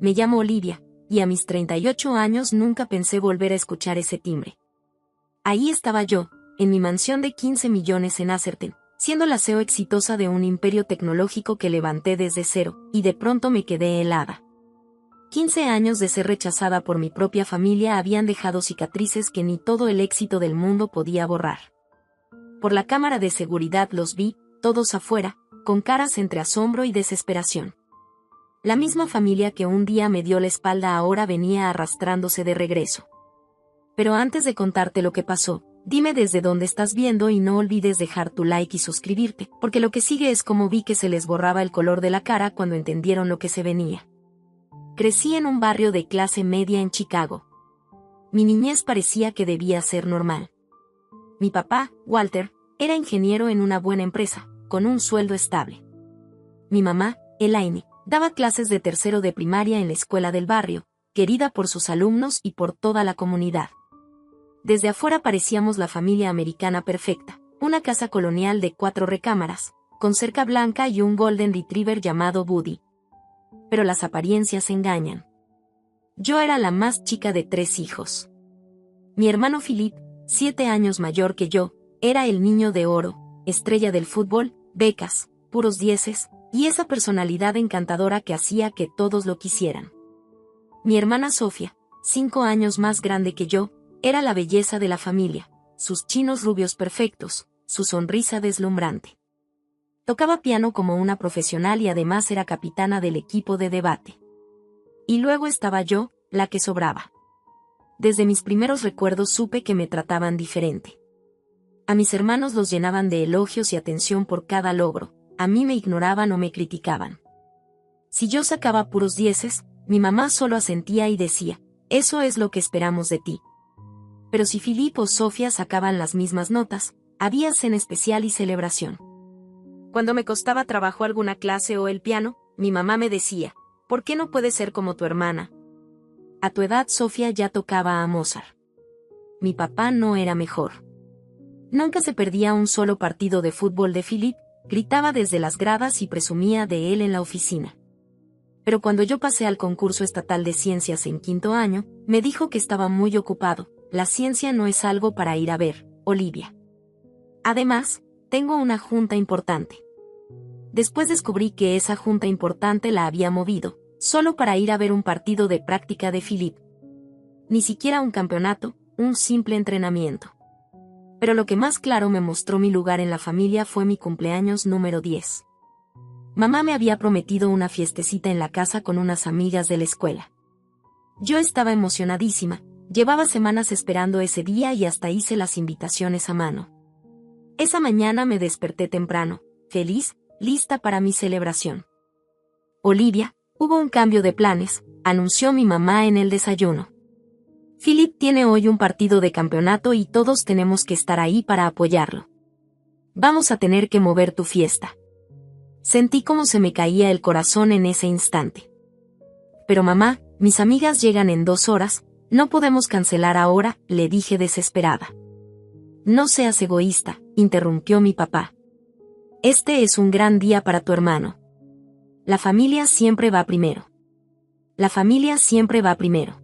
Me llamo Olivia, y a mis 38 años nunca pensé volver a escuchar ese timbre. Ahí estaba yo, en mi mansión de 15 millones en Atherton, siendo la CEO exitosa de un imperio tecnológico que levanté desde cero, y de pronto me quedé helada. 15 años de ser rechazada por mi propia familia habían dejado cicatrices que ni todo el éxito del mundo podía borrar. Por la cámara de seguridad los vi, todos afuera, con caras entre asombro y desesperación. La misma familia que un día me dio la espalda ahora venía arrastrándose de regreso. Pero antes de contarte lo que pasó, dime desde dónde estás viendo y no olvides dejar tu like y suscribirte, porque lo que sigue es cómo vi que se les borraba el color de la cara cuando entendieron lo que se venía. Crecí en un barrio de clase media en Chicago. Mi niñez parecía que debía ser normal. Mi papá, Walter, era ingeniero en una buena empresa, con un sueldo estable. Mi mamá, Elaine, daba clases de tercero de primaria en la escuela del barrio, querida por sus alumnos y por toda la comunidad. Desde afuera parecíamos la familia americana perfecta, una casa colonial de 4 recámaras, con cerca blanca y un golden retriever llamado Buddy. Pero las apariencias engañan. Yo era la más chica de 3 hijos. Mi hermano Philip, 7 años mayor que yo, era el niño de oro, estrella del fútbol, becas, puros dieces, y esa personalidad encantadora que hacía que todos lo quisieran. Mi hermana Sofía, 5 años más grande que yo, era la belleza de la familia, sus chinos rubios perfectos, su sonrisa deslumbrante. Tocaba piano como una profesional y además era capitana del equipo de debate. Y luego estaba yo, la que sobraba. Desde mis primeros recuerdos supe que me trataban diferente. A mis hermanos los llenaban de elogios y atención por cada logro, a mí me ignoraban o me criticaban. Si yo sacaba puros dieces, mi mamá solo asentía y decía, eso es lo que esperamos de ti. Pero si Philip o Sofía sacaban las mismas notas, había cena especial y celebración. Cuando me costaba trabajo alguna clase o el piano, mi mamá me decía, ¿por qué no puedes ser como tu hermana? A tu edad Sofía ya tocaba a Mozart. Mi papá no era mejor. Nunca se perdía un solo partido de fútbol de Philip, gritaba desde las gradas y presumía de él en la oficina. Pero cuando yo pasé al concurso estatal de ciencias en 5º año, me dijo que estaba muy ocupado, la ciencia no es algo para ir a ver, Olivia. Además, tengo una junta importante. Después descubrí que esa junta importante la había movido, solo para ir a ver un partido de práctica de Philip. Ni siquiera un campeonato, un simple entrenamiento. Pero lo que más claro me mostró mi lugar en la familia fue mi cumpleaños número 10. Mamá me había prometido una fiestecita en la casa con unas amigas de la escuela. Yo estaba emocionadísima, llevaba semanas esperando ese día y hasta hice las invitaciones a mano. Esa mañana me desperté temprano, feliz, lista para mi celebración. Olivia, hubo un cambio de planes, anunció mi mamá en el desayuno. Philip tiene hoy un partido de campeonato y todos tenemos que estar ahí para apoyarlo. Vamos a tener que mover tu fiesta. Sentí como se me caía el corazón en ese instante. Pero mamá, mis amigas llegan en 2 horas, no podemos cancelar ahora, le dije desesperada. No seas egoísta, interrumpió mi papá. Este es un gran día para tu hermano. La familia siempre va primero. La familia siempre va primero.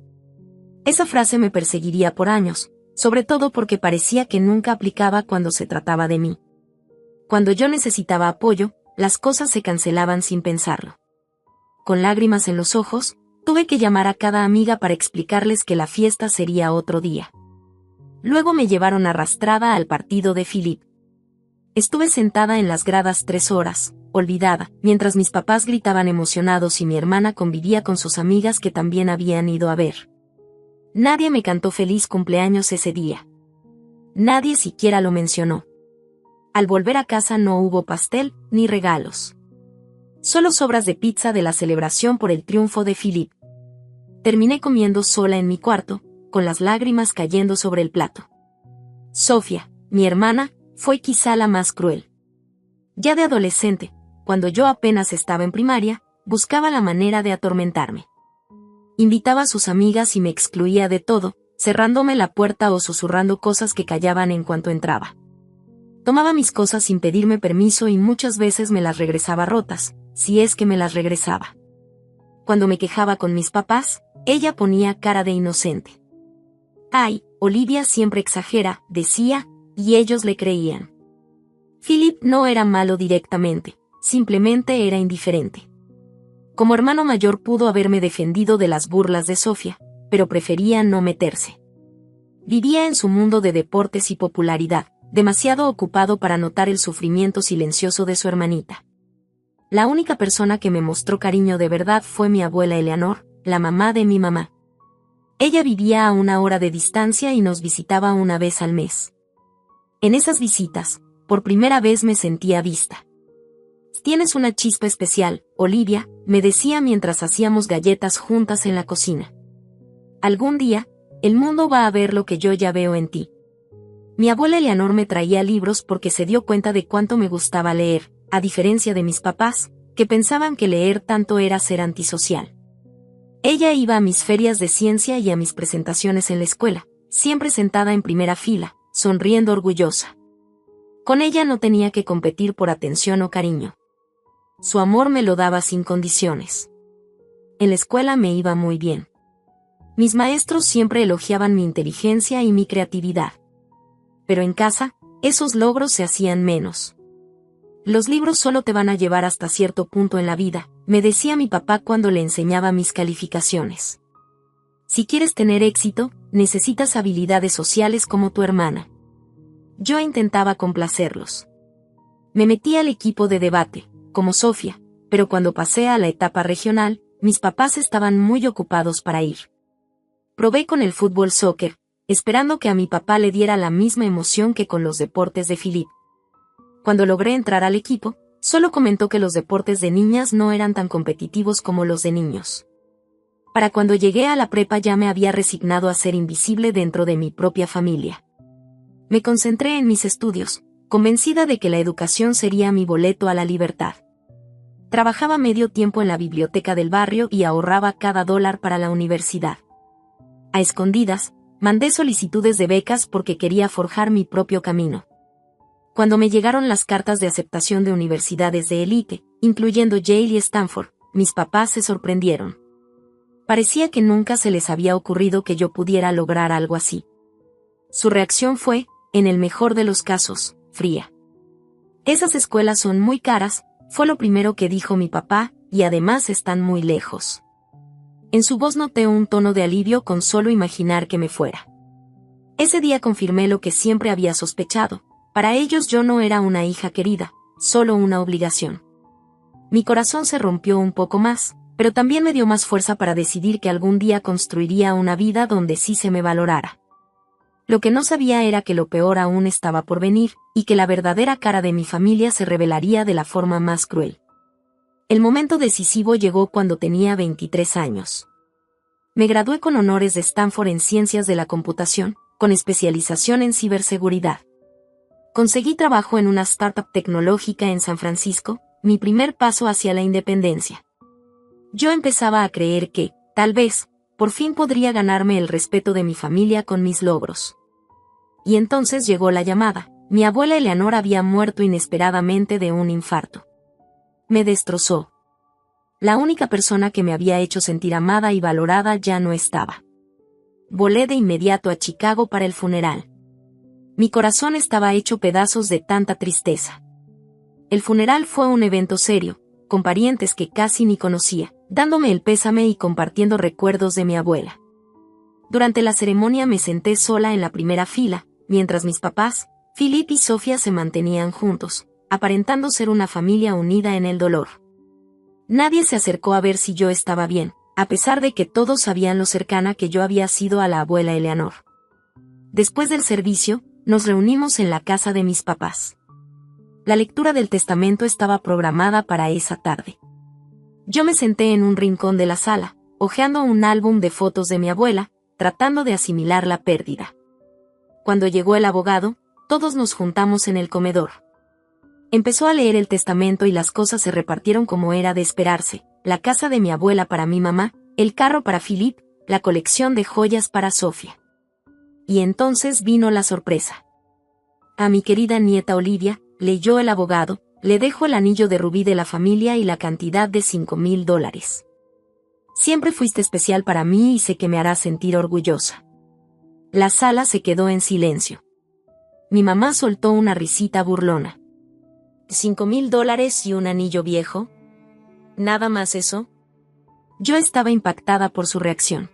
Esa frase me perseguiría por años, sobre todo porque parecía que nunca aplicaba cuando se trataba de mí. Cuando yo necesitaba apoyo, las cosas se cancelaban sin pensarlo. Con lágrimas en los ojos, tuve que llamar a cada amiga para explicarles que la fiesta sería otro día. Luego me llevaron arrastrada al partido de Philip. Estuve sentada en las gradas 3 horas, olvidada, mientras mis papás gritaban emocionados y mi hermana convivía con sus amigas que también habían ido a ver. Nadie me cantó feliz cumpleaños ese día. Nadie siquiera lo mencionó. Al volver a casa no hubo pastel, ni regalos. Solo sobras de pizza de la celebración por el triunfo de Philip. Terminé comiendo sola en mi cuarto, con las lágrimas cayendo sobre el plato. Sofía, mi hermana, fue quizá la más cruel. Ya de adolescente, cuando yo apenas estaba en primaria, buscaba la manera de atormentarme. Invitaba a sus amigas y me excluía de todo, cerrándome la puerta o susurrando cosas que callaban en cuanto entraba. Tomaba mis cosas sin pedirme permiso y muchas veces me las regresaba rotas, si es que me las regresaba. cuando me quejaba con mis papás, ella ponía cara de inocente. Ay, Olivia siempre exagera, decía, y ellos le creían. Philip no era malo directamente, simplemente era indiferente. Como hermano mayor pudo haberme defendido de las burlas de Sofía, pero prefería no meterse. Vivía en su mundo de deportes y popularidad, demasiado ocupado para notar el sufrimiento silencioso de su hermanita. La única persona que me mostró cariño de verdad fue mi abuela Eleanor, la mamá de mi mamá. Ella vivía a 1 hora de distancia y nos visitaba una vez al mes. En esas visitas, por primera vez me sentía vista. Tienes una chispa especial, Olivia, me decía mientras hacíamos galletas juntas en la cocina. Algún día, el mundo va a ver lo que yo ya veo en ti. Mi abuela Eleanor me traía libros porque se dio cuenta de cuánto me gustaba leer, a diferencia de mis papás, que pensaban que leer tanto era ser antisocial. Ella iba a mis ferias de ciencia y a mis presentaciones en la escuela, siempre sentada en primera fila, sonriendo orgullosa. Con ella no tenía que competir por atención o cariño. Su amor me lo daba sin condiciones. En la escuela me iba muy bien. Mis maestros siempre elogiaban mi inteligencia y mi creatividad. Pero en casa, esos logros se hacían menos. Los libros solo te van a llevar hasta cierto punto en la vida, me decía mi papá cuando le enseñaba mis calificaciones. Si quieres tener éxito, necesitas habilidades sociales como tu hermana. Yo intentaba complacerlos. Me metí al equipo de debate, como Sofía, pero cuando pasé a la etapa regional, mis papás estaban muy ocupados para ir. Probé con el fútbol soccer, esperando que a mi papá le diera la misma emoción que con los deportes de Philip. Cuando logré entrar al equipo, solo comentó que los deportes de niñas no eran tan competitivos como los de niños. Para cuando llegué a la prepa ya me había resignado a ser invisible dentro de mi propia familia. Me concentré en mis estudios, convencida de que la educación sería mi boleto a la libertad. Trabajaba medio tiempo en la biblioteca del barrio y ahorraba cada dólar para la universidad. A escondidas, mandé solicitudes de becas porque quería forjar mi propio camino. Cuando me llegaron las cartas de aceptación de universidades de élite, incluyendo Yale y Stanford, mis papás se sorprendieron. Parecía que nunca se les había ocurrido que yo pudiera lograr algo así. Su reacción fue, en el mejor de los casos, fría. Esas escuelas son muy caras, fue lo primero que dijo mi papá, y además están muy lejos. En su voz noté un tono de alivio con solo imaginar que me fuera. Ese día confirmé lo que siempre había sospechado. Para ellos yo no era una hija querida, solo una obligación. Mi corazón se rompió un poco más, pero también me dio más fuerza para decidir que algún día construiría una vida donde sí se me valorara. Lo que no sabía era que lo peor aún estaba por venir, y que la verdadera cara de mi familia se revelaría de la forma más cruel. El momento decisivo llegó cuando tenía 23 años. Me gradué con honores de Stanford en Ciencias de la Computación, con especialización en ciberseguridad. Conseguí trabajo en una startup tecnológica en San Francisco, mi primer paso hacia la independencia. Yo empezaba a creer que, tal vez, por fin podría ganarme el respeto de mi familia con mis logros. Y entonces llegó la llamada. Mi abuela Eleanor había muerto inesperadamente de un infarto. Me destrozó. La única persona que me había hecho sentir amada y valorada ya no estaba. Volé de inmediato a Chicago para el funeral. Mi corazón estaba hecho pedazos de tanta tristeza. El funeral fue un evento serio, con parientes que casi ni conocía, dándome el pésame y compartiendo recuerdos de mi abuela. Durante la ceremonia me senté sola en la primera fila, mientras mis papás, Philip y Sofía se mantenían juntos, aparentando ser una familia unida en el dolor. Nadie se acercó a ver si yo estaba bien, a pesar de que todos sabían lo cercana que yo había sido a la abuela Eleanor. Después del servicio, nos reunimos en la casa de mis papás. La lectura del testamento estaba programada para esa tarde. Yo me senté en un rincón de la sala, hojeando un álbum de fotos de mi abuela, tratando de asimilar la pérdida. Cuando llegó el abogado, todos nos juntamos en el comedor. Empezó a leer el testamento y las cosas se repartieron como era de esperarse: la casa de mi abuela para mi mamá, el carro para Philip, la colección de joyas para Sofía. Y entonces vino la sorpresa. A mi querida nieta Olivia, leyó el abogado, le dejo el anillo de rubí de la familia y la cantidad de $5,000. Siempre fuiste especial para mí y sé que me harás sentir orgullosa. La sala se quedó en silencio. Mi mamá soltó una risita burlona. $5,000 y un anillo viejo. ¿Nada más eso? Yo estaba impactada por su reacción.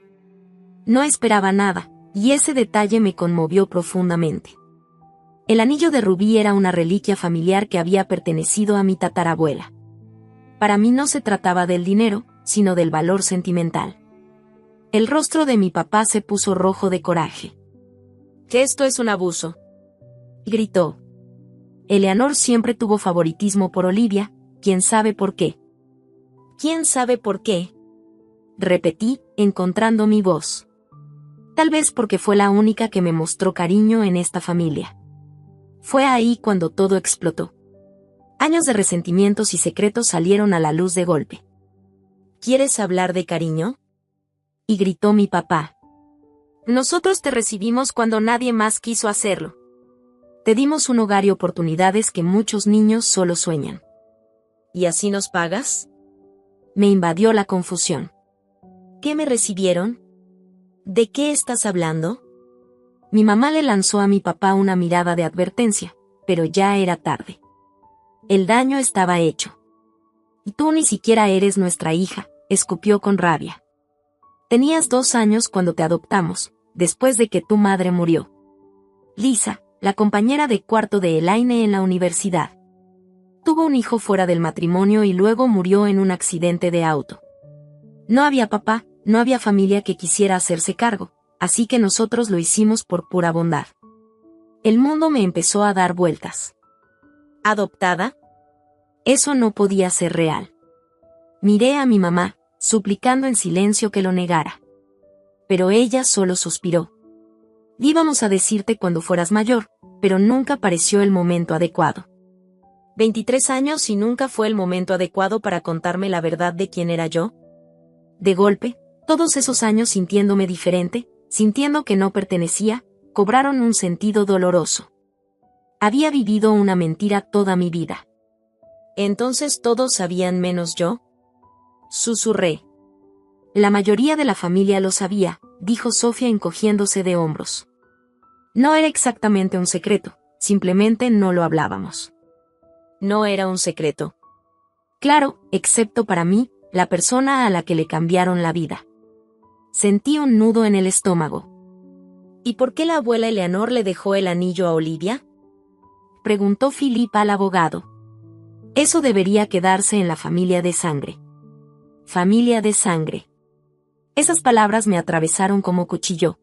No esperaba nada, y ese detalle me conmovió profundamente. El anillo de rubí era una reliquia familiar que había pertenecido a mi tatarabuela. Para mí no se trataba del dinero, sino del valor sentimental. El rostro de mi papá se puso rojo de coraje. «¿Que esto es un abuso?», gritó. Eleanor siempre tuvo favoritismo por Olivia, ¿quién sabe por qué? ¿Quién sabe por qué?, repetí, encontrando mi voz. Tal vez porque fue la única que me mostró cariño en esta familia. Fue ahí cuando todo explotó. Años de resentimientos y secretos salieron a la luz de golpe. ¿Quieres hablar de cariño?, y gritó mi papá. Nosotros te recibimos cuando nadie más quiso hacerlo. Te dimos un hogar y oportunidades que muchos niños solo sueñan. ¿Y así nos pagas?, me invadió la confusión. ¿Qué me recibieron? ¿De qué estás hablando? Mi mamá le lanzó a mi papá una mirada de advertencia, pero ya era tarde. El daño estaba hecho. Y tú ni siquiera eres nuestra hija, escupió con rabia. Tenías 2 años cuando te adoptamos, después de que tu madre murió. Lisa, la compañera de cuarto de Elaine en la universidad. Tuvo un hijo fuera del matrimonio y luego murió en un accidente de auto. No había papá, no había familia que quisiera hacerse cargo, así que nosotros lo hicimos por pura bondad. El mundo me empezó a dar vueltas. ¿Adoptada? Eso no podía ser real. Miré a mi mamá, suplicando en silencio que lo negara. Pero ella solo suspiró. Íbamos a decirte cuando fueras mayor, pero nunca pareció el momento adecuado. 23 años y nunca fue el momento adecuado para contarme la verdad de quién era yo. De golpe, todos esos años sintiéndome diferente, sintiendo que no pertenecía, cobraron un sentido doloroso. Había vivido una mentira toda mi vida. ¿Entonces todos sabían menos yo?, susurré. La mayoría de la familia lo sabía, dijo Sofía encogiéndose de hombros. No era exactamente un secreto, simplemente no lo hablábamos. No era un secreto. Claro, excepto para mí, la persona a la que le cambiaron la vida. Sentí un nudo en el estómago. ¿Y por qué la abuela Eleanor le dejó el anillo a Olivia?, preguntó Philip al abogado. Eso debería quedarse en la familia de sangre. Familia de sangre. Esas palabras me atravesaron como cuchillo.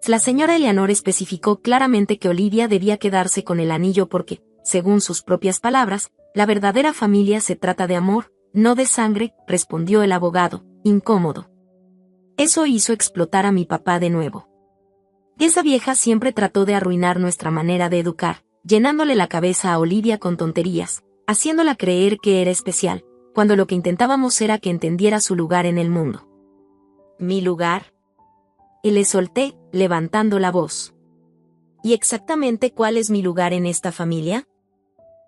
La señora Eleanor especificó claramente que Olivia debía quedarse con el anillo porque, según sus propias palabras, la verdadera familia se trata de amor, no de sangre, respondió el abogado, incómodo. Eso hizo explotar a mi papá de nuevo. Esa vieja siempre trató de arruinar nuestra manera de educar, llenándole la cabeza a Olivia con tonterías, haciéndola creer que era especial, cuando lo que intentábamos era que entendiera su lugar en el mundo. ¿Mi lugar? Y le solté, levantando la voz. ¿Y exactamente cuál es mi lugar en esta familia?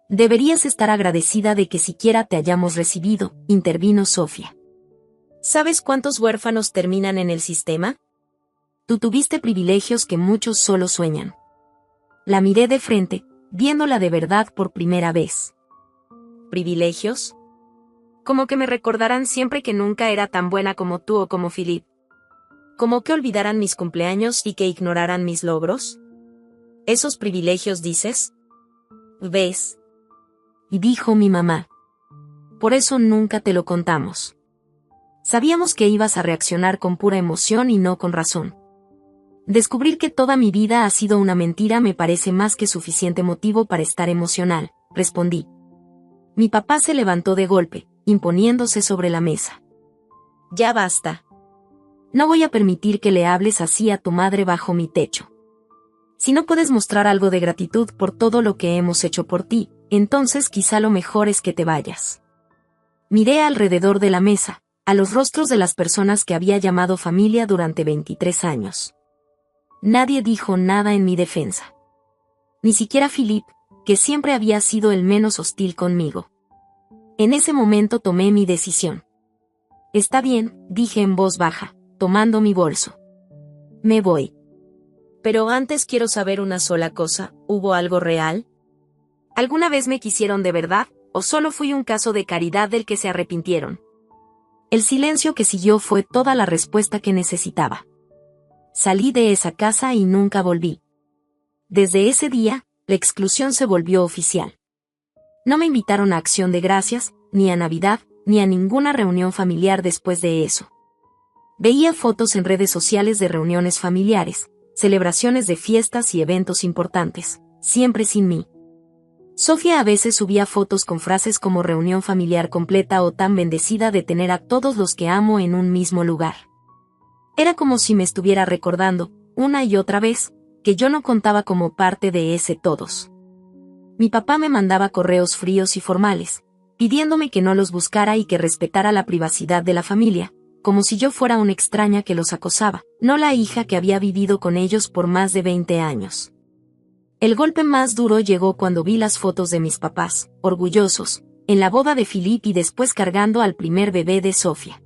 Deberías estar agradecida de que siquiera te hayamos recibido, intervino Sofía. ¿Sabes cuántos huérfanos terminan en el sistema? Tú tuviste privilegios que muchos solo sueñan. La miré de frente, viéndola de verdad por primera vez. ¿Privilegios? Como que me recordarán siempre que nunca era tan buena como tú o como Philip. Como que olvidaran mis cumpleaños y que ignoraran mis logros. ¿Esos privilegios dices? ¿Ves? Y dijo mi mamá. Por eso nunca te lo contamos. Sabíamos que ibas a reaccionar con pura emoción y no con razón. Descubrir que toda mi vida ha sido una mentira me parece más que suficiente motivo para estar emocional, respondí. Mi papá se levantó de golpe, imponiéndose sobre la mesa. Ya basta. No voy a permitir que le hables así a tu madre bajo mi techo. Si no puedes mostrar algo de gratitud por todo lo que hemos hecho por ti, entonces quizá lo mejor es que te vayas. Miré alrededor de la mesa, a los rostros de las personas que había llamado familia durante 23 años. Nadie dijo nada en mi defensa. Ni siquiera Philip, que siempre había sido el menos hostil conmigo. En ese momento tomé mi decisión. Está bien, dije en voz baja, tomando mi bolso. Me voy. Pero antes quiero saber una sola cosa, ¿hubo algo real? ¿Alguna vez me quisieron de verdad, o solo fui un caso de caridad del que se arrepintieron? El silencio que siguió fue toda la respuesta que necesitaba. Salí de esa casa y nunca volví. Desde ese día, la exclusión se volvió oficial. No me invitaron a Acción de Gracias, ni a Navidad, ni a ninguna reunión familiar después de eso. Veía fotos en redes sociales de reuniones familiares, celebraciones de fiestas y eventos importantes, siempre sin mí. Sofía a veces subía fotos con frases como reunión familiar completa o tan bendecida de tener a todos los que amo en un mismo lugar. Era como si me estuviera recordando, una y otra vez, que yo no contaba como parte de ese todos. Mi papá me mandaba correos fríos y formales, pidiéndome que no los buscara y que respetara la privacidad de la familia, como si yo fuera una extraña que los acosaba, no la hija que había vivido con ellos por más de 20 años. El golpe más duro llegó cuando vi las fotos de mis papás, orgullosos, en la boda de Philippe y después cargando al primer bebé de Sofía.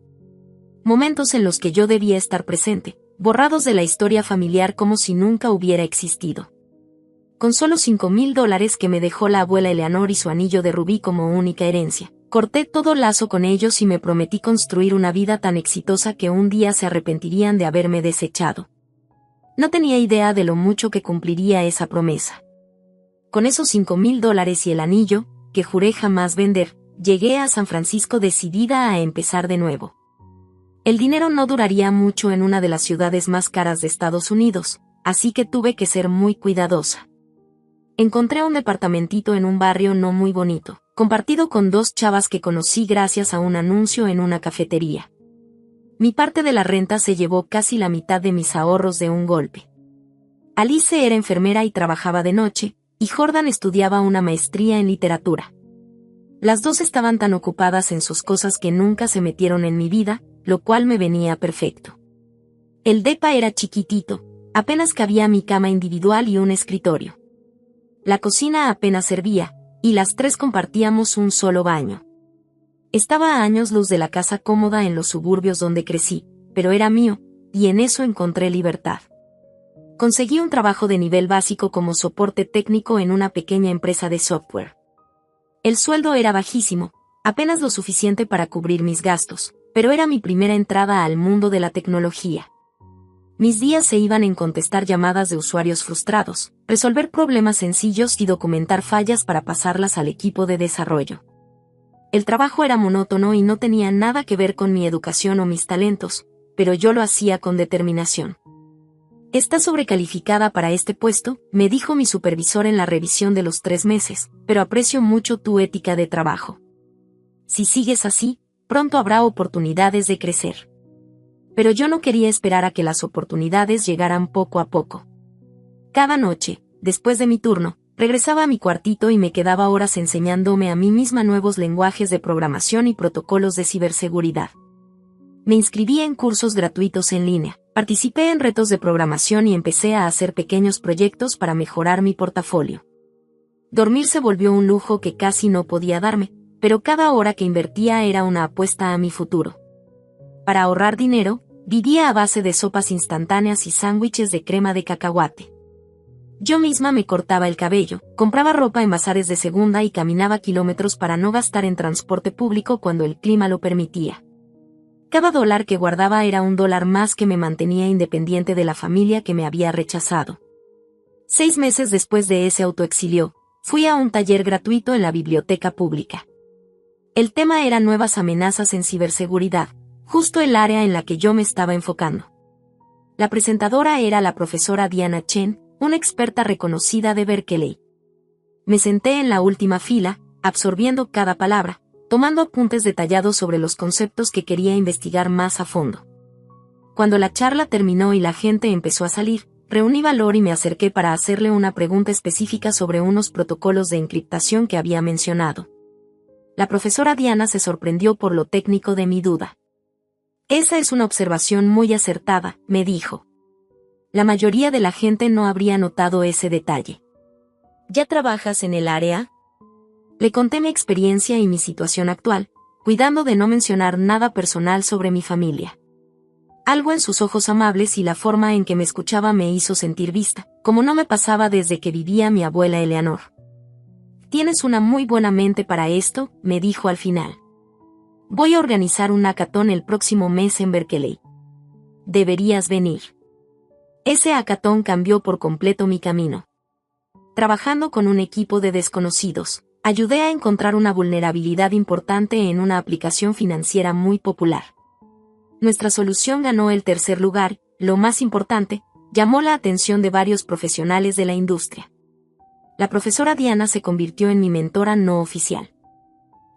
Momentos en los que yo debía estar presente, borrados de la historia familiar como si nunca hubiera existido. Con solo $5,000 que me dejó la abuela Eleanor y su anillo de rubí como única herencia, corté todo lazo con ellos y me prometí construir una vida tan exitosa que un día se arrepentirían de haberme desechado. No tenía idea de lo mucho que cumpliría esa promesa. Con esos $5,000 y el anillo, que juré jamás vender, llegué a San Francisco decidida a empezar de nuevo. El dinero no duraría mucho en una de las ciudades más caras de Estados Unidos, así que tuve que ser muy cuidadosa. Encontré un departamentito en un barrio no muy bonito, compartido con 2 chavas que conocí gracias a un anuncio en una cafetería. Mi parte de la renta se llevó casi la mitad de mis ahorros de un golpe. Alice era enfermera y trabajaba de noche, y Jordan estudiaba una maestría en literatura. Las dos estaban tan ocupadas en sus cosas que nunca se metieron en mi vida, lo cual me venía perfecto. El depa era chiquitito, apenas cabía mi cama individual y un escritorio. La cocina apenas servía, y las 3 compartíamos un solo baño. Estaba a años luz de la casa cómoda en los suburbios donde crecí, pero era mío, y en eso encontré libertad. Conseguí un trabajo de nivel básico como soporte técnico en una pequeña empresa de software. El sueldo era bajísimo, apenas lo suficiente para cubrir mis gastos, pero era mi primera entrada al mundo de la tecnología. Mis días se iban en contestar llamadas de usuarios frustrados, resolver problemas sencillos y documentar fallas para pasarlas al equipo de desarrollo. El trabajo era monótono y no tenía nada que ver con mi educación o mis talentos, pero yo lo hacía con determinación. «Estás sobrecalificada para este puesto», me dijo mi supervisor en la revisión de los 3 meses, «pero aprecio mucho tu ética de trabajo. Si sigues así, pronto habrá oportunidades de crecer». Pero yo no quería esperar a que las oportunidades llegaran poco a poco. Cada noche, después de mi turno, regresaba a mi cuartito y me quedaba horas enseñándome a mí misma nuevos lenguajes de programación y protocolos de ciberseguridad. Me inscribí en cursos gratuitos en línea, participé en retos de programación y empecé a hacer pequeños proyectos para mejorar mi portafolio. Dormir se volvió un lujo que casi no podía darme, pero cada hora que invertía era una apuesta a mi futuro. Para ahorrar dinero, vivía a base de sopas instantáneas y sándwiches de crema de cacahuate. Yo misma me cortaba el cabello, compraba ropa en bazares de segunda y caminaba kilómetros para no gastar en transporte público cuando el clima lo permitía. Cada dólar que guardaba era un dólar más que me mantenía independiente de la familia que me había rechazado. 6 meses después de ese autoexilio, fui a un taller gratuito en la biblioteca pública. El tema era nuevas amenazas en ciberseguridad, justo el área en la que yo me estaba enfocando. La presentadora era la profesora Diana Chen, una experta reconocida de Berkeley. Me senté en la última fila, absorbiendo cada palabra, tomando apuntes detallados sobre los conceptos que quería investigar más a fondo. Cuando la charla terminó y la gente empezó a salir, reuní valor y me acerqué para hacerle una pregunta específica sobre unos protocolos de encriptación que había mencionado. La profesora Diana se sorprendió por lo técnico de mi duda. «Esa es una observación muy acertada», me dijo. La mayoría de la gente no habría notado ese detalle. ¿Ya trabajas en el área? Le conté mi experiencia y mi situación actual, cuidando de no mencionar nada personal sobre mi familia. Algo en sus ojos amables y la forma en que me escuchaba me hizo sentir vista, como no me pasaba desde que vivía mi abuela Eleanor. «Tienes una muy buena mente para esto», me dijo al final. «Voy a organizar un hackathon el próximo mes en Berkeley. Deberías venir». Ese hackathon cambió por completo mi camino. Trabajando con un equipo de desconocidos, ayudé a encontrar una vulnerabilidad importante en una aplicación financiera muy popular. Nuestra solución ganó el tercer lugar, lo más importante, llamó la atención de varios profesionales de la industria. La profesora Diana se convirtió en mi mentora no oficial.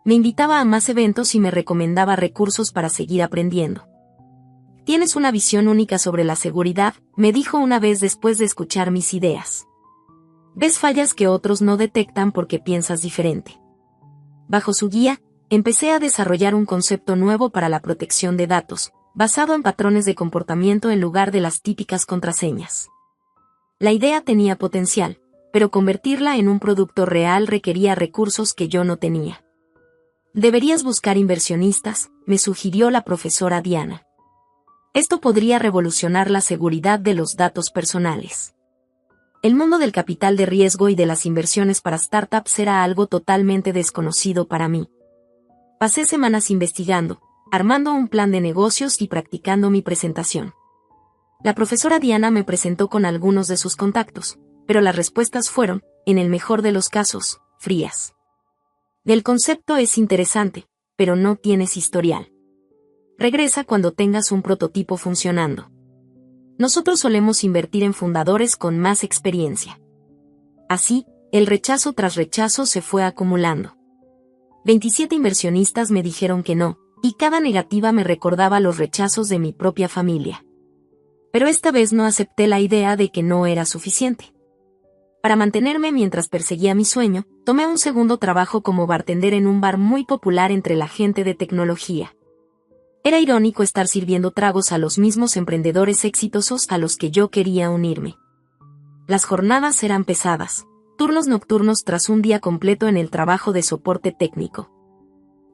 Me invitaba a más eventos y me recomendaba recursos para seguir aprendiendo. «Tienes una visión única sobre la seguridad», me dijo una vez después de escuchar mis ideas. «Ves fallas que otros no detectan porque piensas diferente». Bajo su guía, empecé a desarrollar un concepto nuevo para la protección de datos, basado en patrones de comportamiento en lugar de las típicas contraseñas. La idea tenía potencial, pero convertirla en un producto real requería recursos que yo no tenía. «Deberías buscar inversionistas», me sugirió la profesora Diana. «Esto podría revolucionar la seguridad de los datos personales». El mundo del capital de riesgo y de las inversiones para startups era algo totalmente desconocido para mí. Pasé semanas investigando, armando un plan de negocios y practicando mi presentación. La profesora Diana me presentó con algunos de sus contactos, pero las respuestas fueron, en el mejor de los casos, frías. «El concepto es interesante, pero no tienes historial. Regresa cuando tengas un prototipo funcionando. Nosotros solemos invertir en fundadores con más experiencia». Así, el rechazo tras rechazo se fue acumulando. 27 inversionistas me dijeron que no, y cada negativa me recordaba los rechazos de mi propia familia. Pero esta vez no acepté la idea de que no era suficiente. Para mantenerme mientras perseguía mi sueño, tomé un segundo trabajo como bartender en un bar muy popular entre la gente de tecnología. Era irónico estar sirviendo tragos a los mismos emprendedores exitosos a los que yo quería unirme. Las jornadas eran pesadas, turnos nocturnos tras un día completo en el trabajo de soporte técnico.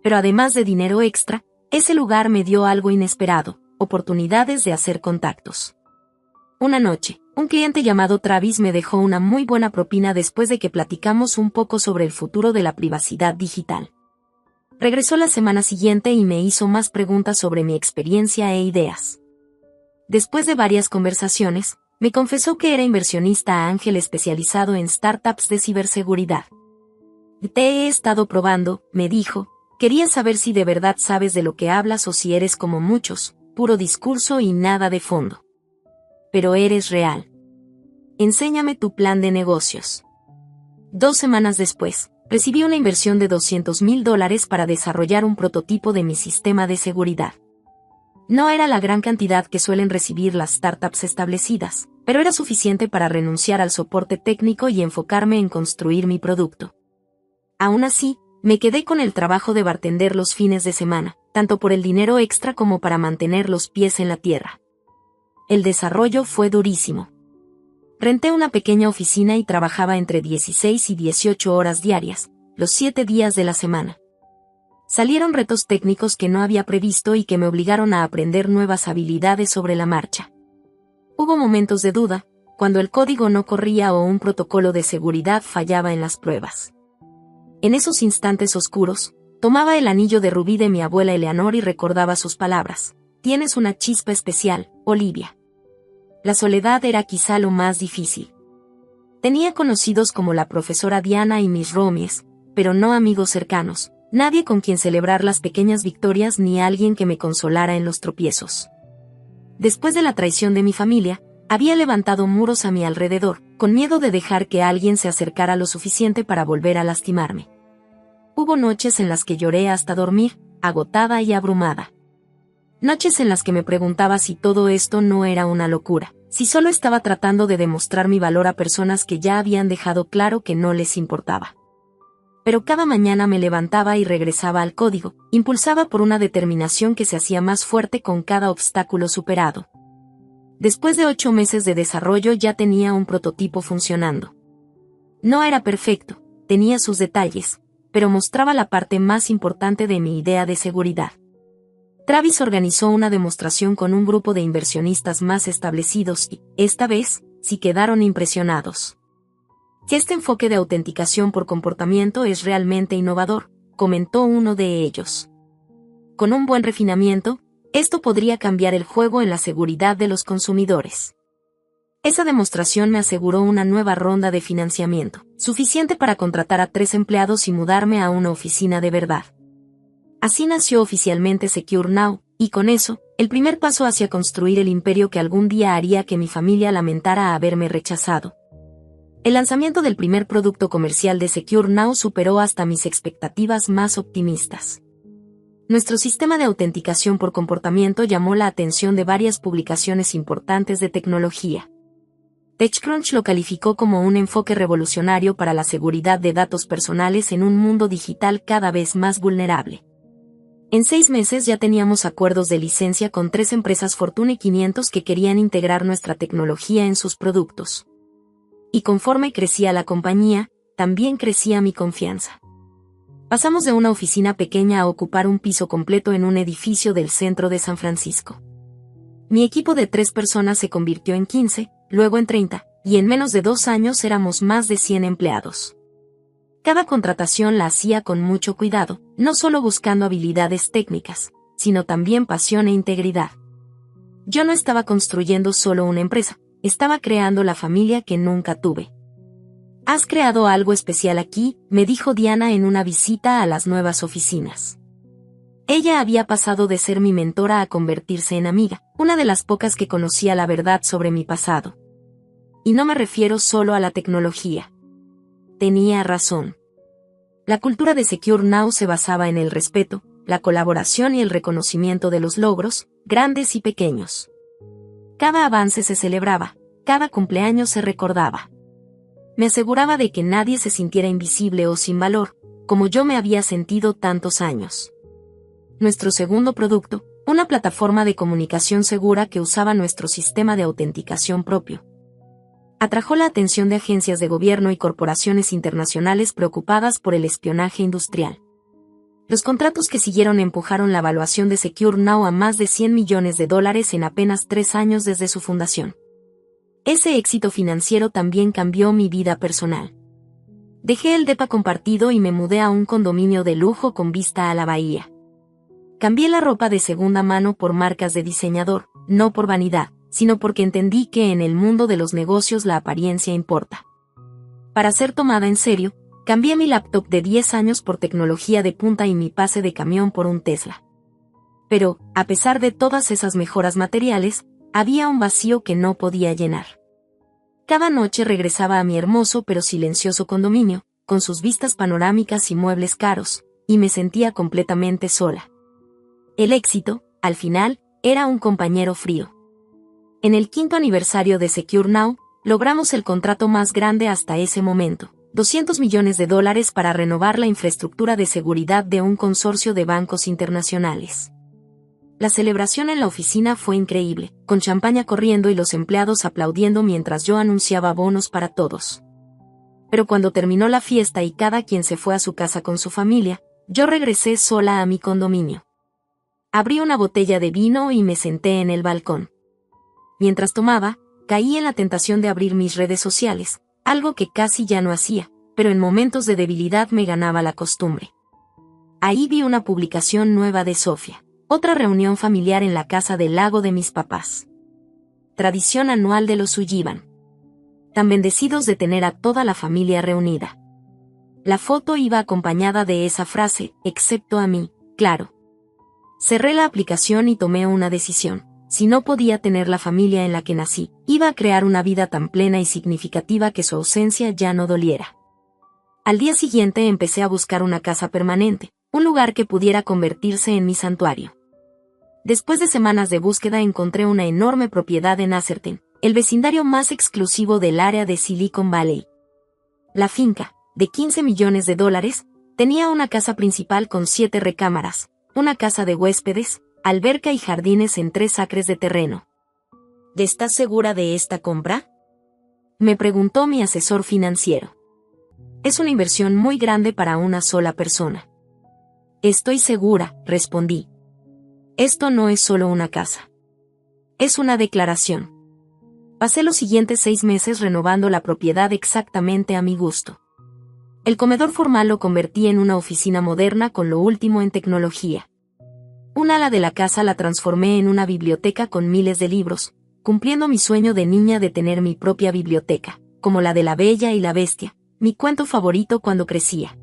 Pero además de dinero extra, ese lugar me dio algo inesperado, oportunidades de hacer contactos. Una noche, un cliente llamado Travis me dejó una muy buena propina después de que platicamos un poco sobre el futuro de la privacidad digital. Regresó la semana siguiente y me hizo más preguntas sobre mi experiencia e ideas. Después de varias conversaciones, me confesó que era inversionista ángel especializado en startups de ciberseguridad. «Te he estado probando», me dijo, «quería saber si de verdad sabes de lo que hablas o si eres como muchos, puro discurso y nada de fondo. Pero eres real. Enséñame tu plan de negocios». 2 semanas después, recibí una inversión de $200,000 para desarrollar un prototipo de mi sistema de seguridad. No era la gran cantidad que suelen recibir las startups establecidas, pero era suficiente para renunciar al soporte técnico y enfocarme en construir mi producto. Aún así, me quedé con el trabajo de bartender los fines de semana, tanto por el dinero extra como para mantener los pies en la tierra. El desarrollo fue durísimo. Renté una pequeña oficina y trabajaba entre 16 y 18 horas diarias, los 7 días de la semana. Salieron retos técnicos que no había previsto y que me obligaron a aprender nuevas habilidades sobre la marcha. Hubo momentos de duda, cuando el código no corría o un protocolo de seguridad fallaba en las pruebas. En esos instantes oscuros, tomaba el anillo de rubí de mi abuela Eleanor y recordaba sus palabras: «Tienes una chispa especial, Olivia». La soledad era quizá lo más difícil. Tenía conocidos como la profesora Diana y mis roomies, pero no amigos cercanos, nadie con quien celebrar las pequeñas victorias ni alguien que me consolara en los tropiezos. Después de la traición de mi familia, había levantado muros a mi alrededor, con miedo de dejar que alguien se acercara lo suficiente para volver a lastimarme. Hubo noches en las que lloré hasta dormir, agotada y abrumada. Noches en las que me preguntaba si todo esto no era una locura, si solo estaba tratando de demostrar mi valor a personas que ya habían dejado claro que no les importaba. Pero cada mañana me levantaba y regresaba al código, impulsada por una determinación que se hacía más fuerte con cada obstáculo superado. Después de 8 meses de desarrollo ya tenía un prototipo funcionando. No era perfecto, tenía sus detalles, pero mostraba la parte más importante de mi idea de seguridad. Travis organizó una demostración con un grupo de inversionistas más establecidos y, esta vez, sí quedaron impresionados. Que este enfoque de autenticación por comportamiento es realmente innovador, comentó uno de ellos. Con un buen refinamiento, esto podría cambiar el juego en la seguridad de los consumidores. Esa demostración me aseguró una nueva ronda de financiamiento, suficiente para contratar a 3 empleados y mudarme a una oficina de verdad. Así nació oficialmente Secure Now, y con eso, el primer paso hacia construir el imperio que algún día haría que mi familia lamentara haberme rechazado. El lanzamiento del primer producto comercial de Secure Now superó hasta mis expectativas más optimistas. Nuestro sistema de autenticación por comportamiento llamó la atención de varias publicaciones importantes de tecnología. TechCrunch lo calificó como un enfoque revolucionario para la seguridad de datos personales en un mundo digital cada vez más vulnerable. En 6 meses ya teníamos acuerdos de licencia con 3 empresas Fortune 500 que querían integrar nuestra tecnología en sus productos. Y conforme crecía la compañía, también crecía mi confianza. Pasamos de una oficina pequeña a ocupar un piso completo en un edificio del centro de San Francisco. Mi equipo de 3 personas se convirtió en 15, luego en 30, y en menos de 2 años éramos más de 100 empleados. Cada contratación la hacía con mucho cuidado, no solo buscando habilidades técnicas, sino también pasión e integridad. Yo no estaba construyendo solo una empresa, estaba creando la familia que nunca tuve. «Has creado algo especial aquí», me dijo Diana en una visita a las nuevas oficinas. Ella había pasado de ser mi mentora a convertirse en amiga, una de las pocas que conocía la verdad sobre mi pasado. Y no me refiero solo a la tecnología. Tenía razón. La cultura de Secure Now se basaba en el respeto, la colaboración y el reconocimiento de los logros, grandes y pequeños. Cada avance se celebraba, cada cumpleaños se recordaba. Me aseguraba de que nadie se sintiera invisible o sin valor, como yo me había sentido tantos años. Nuestro segundo producto, una plataforma de comunicación segura que usaba nuestro sistema de autenticación propio, atrajo la atención de agencias de gobierno y corporaciones internacionales preocupadas por el espionaje industrial. Los contratos que siguieron empujaron la valuación de Secure Now a más de $100 millones en apenas 3 años desde su fundación. Ese éxito financiero también cambió mi vida personal. Dejé el depa compartido y me mudé a un condominio de lujo con vista a la bahía. Cambié la ropa de segunda mano por marcas de diseñador, no por vanidad, sino porque entendí que en el mundo de los negocios la apariencia importa. Para ser tomada en serio, cambié mi laptop de 10 años por tecnología de punta y mi pase de camión por un Tesla. Pero, a pesar de todas esas mejoras materiales, había un vacío que no podía llenar. Cada noche regresaba a mi hermoso pero silencioso condominio, con sus vistas panorámicas y muebles caros, y me sentía completamente sola. El éxito, al final, era un compañero frío. En el 5º aniversario de Secure Now, logramos el contrato más grande hasta ese momento, $200 millones para renovar la infraestructura de seguridad de un consorcio de bancos internacionales. La celebración en la oficina fue increíble, con champaña corriendo y los empleados aplaudiendo mientras yo anunciaba bonos para todos. Pero cuando terminó la fiesta y cada quien se fue a su casa con su familia, yo regresé sola a mi condominio. Abrí una botella de vino y me senté en el balcón. Mientras tomaba, caí en la tentación de abrir mis redes sociales, algo que casi ya no hacía, pero en momentos de debilidad me ganaba la costumbre. Ahí vi una publicación nueva de Sofía, otra reunión familiar en la casa del lago de mis papás. Tradición anual de los Sullivan. Tan bendecidos de tener a toda la familia reunida. La foto iba acompañada de esa frase, excepto a mí, claro. Cerré la aplicación y tomé una decisión. Si no podía tener la familia en la que nací, iba a crear una vida tan plena y significativa que su ausencia ya no doliera. Al día siguiente empecé a buscar una casa permanente, un lugar que pudiera convertirse en mi santuario. Después de semanas de búsqueda encontré una enorme propiedad en Atherton, el vecindario más exclusivo del área de Silicon Valley. La finca, de $15 millones, tenía una casa principal con 7 recámaras, una casa de huéspedes, alberca y jardines en 3 acres de terreno. ¿Estás segura de esta compra?, me preguntó mi asesor financiero. Es una inversión muy grande para una sola persona. Estoy segura, respondí. Esto no es solo una casa. Es una declaración. Pasé los siguientes 6 meses renovando la propiedad exactamente a mi gusto. El comedor formal lo convertí en una oficina moderna con lo último en tecnología. Un ala de la casa la transformé en una biblioteca con miles de libros, cumpliendo mi sueño de niña de tener mi propia biblioteca, como la de La Bella y la Bestia, mi cuento favorito cuando crecía.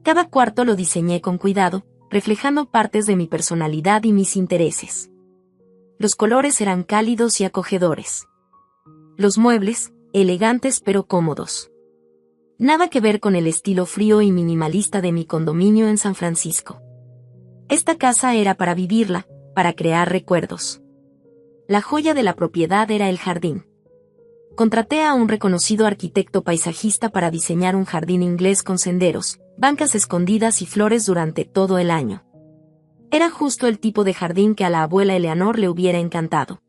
Cada cuarto lo diseñé con cuidado, reflejando partes de mi personalidad y mis intereses. Los colores eran cálidos y acogedores. Los muebles, elegantes pero cómodos. Nada que ver con el estilo frío y minimalista de mi condominio en San Francisco. Esta casa era para vivirla, para crear recuerdos. La joya de la propiedad era el jardín. Contraté a un reconocido arquitecto paisajista para diseñar un jardín inglés con senderos, bancas escondidas y flores durante todo el año. Era justo el tipo de jardín que a la abuela Eleanor le hubiera encantado.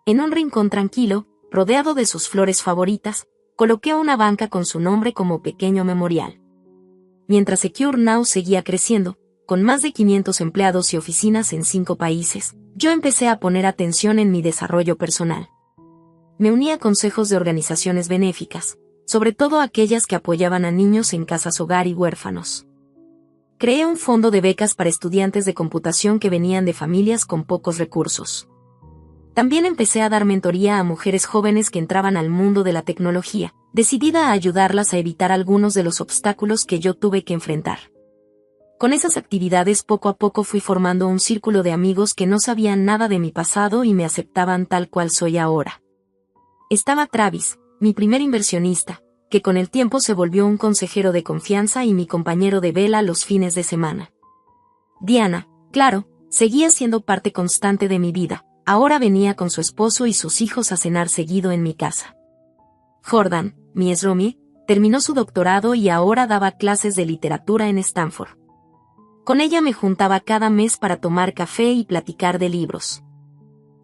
En un rincón tranquilo, rodeado de sus flores favoritas, coloqué una banca con su nombre como pequeño memorial. Mientras Secure Now seguía creciendo, con más de 500 empleados y oficinas en 5 países, yo empecé a poner atención en mi desarrollo personal. Me uní a consejos de organizaciones benéficas, sobre todo aquellas que apoyaban a niños en casas hogar y huérfanos. Creé un fondo de becas para estudiantes de computación que venían de familias con pocos recursos. También empecé a dar mentoría a mujeres jóvenes que entraban al mundo de la tecnología, decidida a ayudarlas a evitar algunos de los obstáculos que yo tuve que enfrentar. Con esas actividades poco a poco fui formando un círculo de amigos que no sabían nada de mi pasado y me aceptaban tal cual soy ahora. Estaba Travis, mi primer inversionista, que con el tiempo se volvió un consejero de confianza y mi compañero de vela los fines de semana. Diana, claro, seguía siendo parte constante de mi vida, ahora venía con su esposo y sus hijos a cenar seguido en mi casa. Jordan, mi ex-roomie, terminó su doctorado y ahora daba clases de literatura en Stanford. Con ella me juntaba cada mes para tomar café y platicar de libros.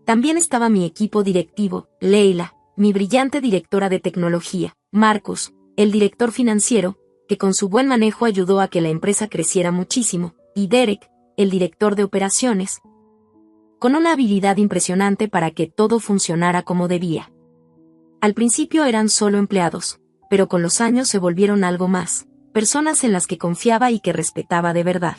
También estaba mi equipo directivo, Leila, mi brillante directora de tecnología, Marcus, el director financiero, que con su buen manejo ayudó a que la empresa creciera muchísimo, y Derek, el director de operaciones, con una habilidad impresionante para que todo funcionara como debía. Al principio eran solo empleados, pero con los años se volvieron algo más, personas en las que confiaba y que respetaba de verdad.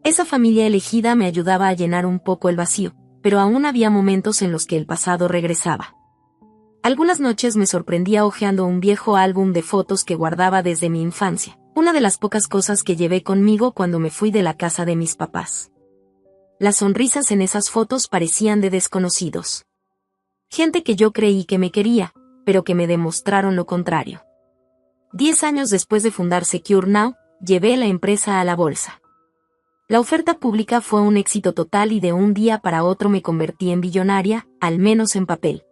Esa familia elegida me ayudaba a llenar un poco el vacío, pero aún había momentos en los que el pasado regresaba. Algunas noches me sorprendía hojeando un viejo álbum de fotos que guardaba desde mi infancia, una de las pocas cosas que llevé conmigo cuando me fui de la casa de mis papás. Las sonrisas en esas fotos parecían de desconocidos. Gente que yo creí que me quería, pero que me demostraron lo contrario. 10 años después de fundar Secure Now, llevé la empresa a la bolsa. La oferta pública fue un éxito total y de un día para otro me convertí en billonaria, al menos en papel.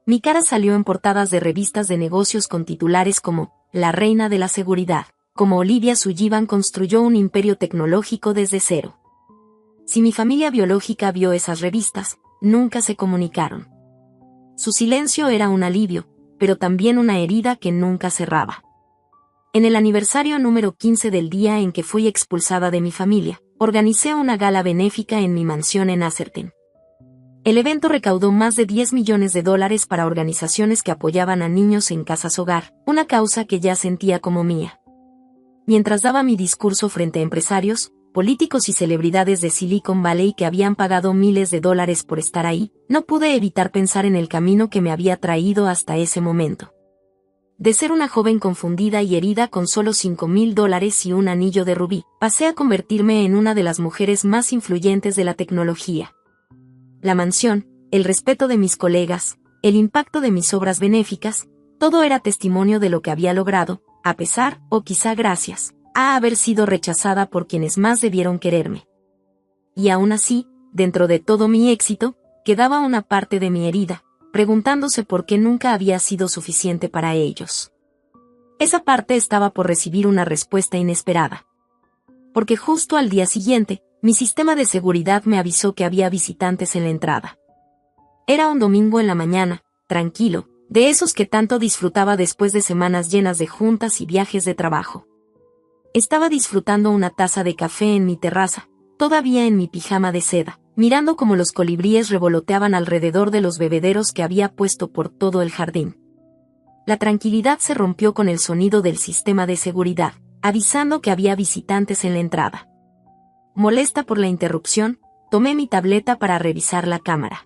Mi cara salió en portadas de revistas de negocios con titulares como La Reina de la Seguridad, como Olivia Sullivan construyó un imperio tecnológico desde cero. Si mi familia biológica vio esas revistas, nunca se comunicaron. Su silencio era un alivio, pero también una herida que nunca cerraba. En el aniversario número 15 del día en que fui expulsada de mi familia, organicé una gala benéfica en mi mansión en Atherton. El evento recaudó más de $10 millones para organizaciones que apoyaban a niños en casas hogar, una causa que ya sentía como mía. Mientras daba mi discurso frente a empresarios, políticos y celebridades de Silicon Valley que habían pagado miles de dólares por estar ahí, no pude evitar pensar en el camino que me había traído hasta ese momento. De ser una joven confundida y herida con solo $5,000 y un anillo de rubí, pasé a convertirme en una de las mujeres más influyentes de la tecnología. La mansión, el respeto de mis colegas, el impacto de mis obras benéficas, todo era testimonio de lo que había logrado, a pesar, o quizá gracias, a haber sido rechazada por quienes más debieron quererme. Y aún así, dentro de todo mi éxito, quedaba una parte de mi herida, preguntándose por qué nunca había sido suficiente para ellos. Esa parte estaba por recibir una respuesta inesperada. Porque justo al día siguiente, mi sistema de seguridad me avisó que había visitantes en la entrada. Era un domingo en la mañana, tranquilo, de esos que tanto disfrutaba después de semanas llenas de juntas y viajes de trabajo. Estaba disfrutando una taza de café en mi terraza, todavía en mi pijama de seda, mirando cómo los colibríes revoloteaban alrededor de los bebederos que había puesto por todo el jardín. La tranquilidad se rompió con el sonido del sistema de seguridad, avisando que había visitantes en la entrada. Molesta por la interrupción, tomé mi tableta para revisar la cámara.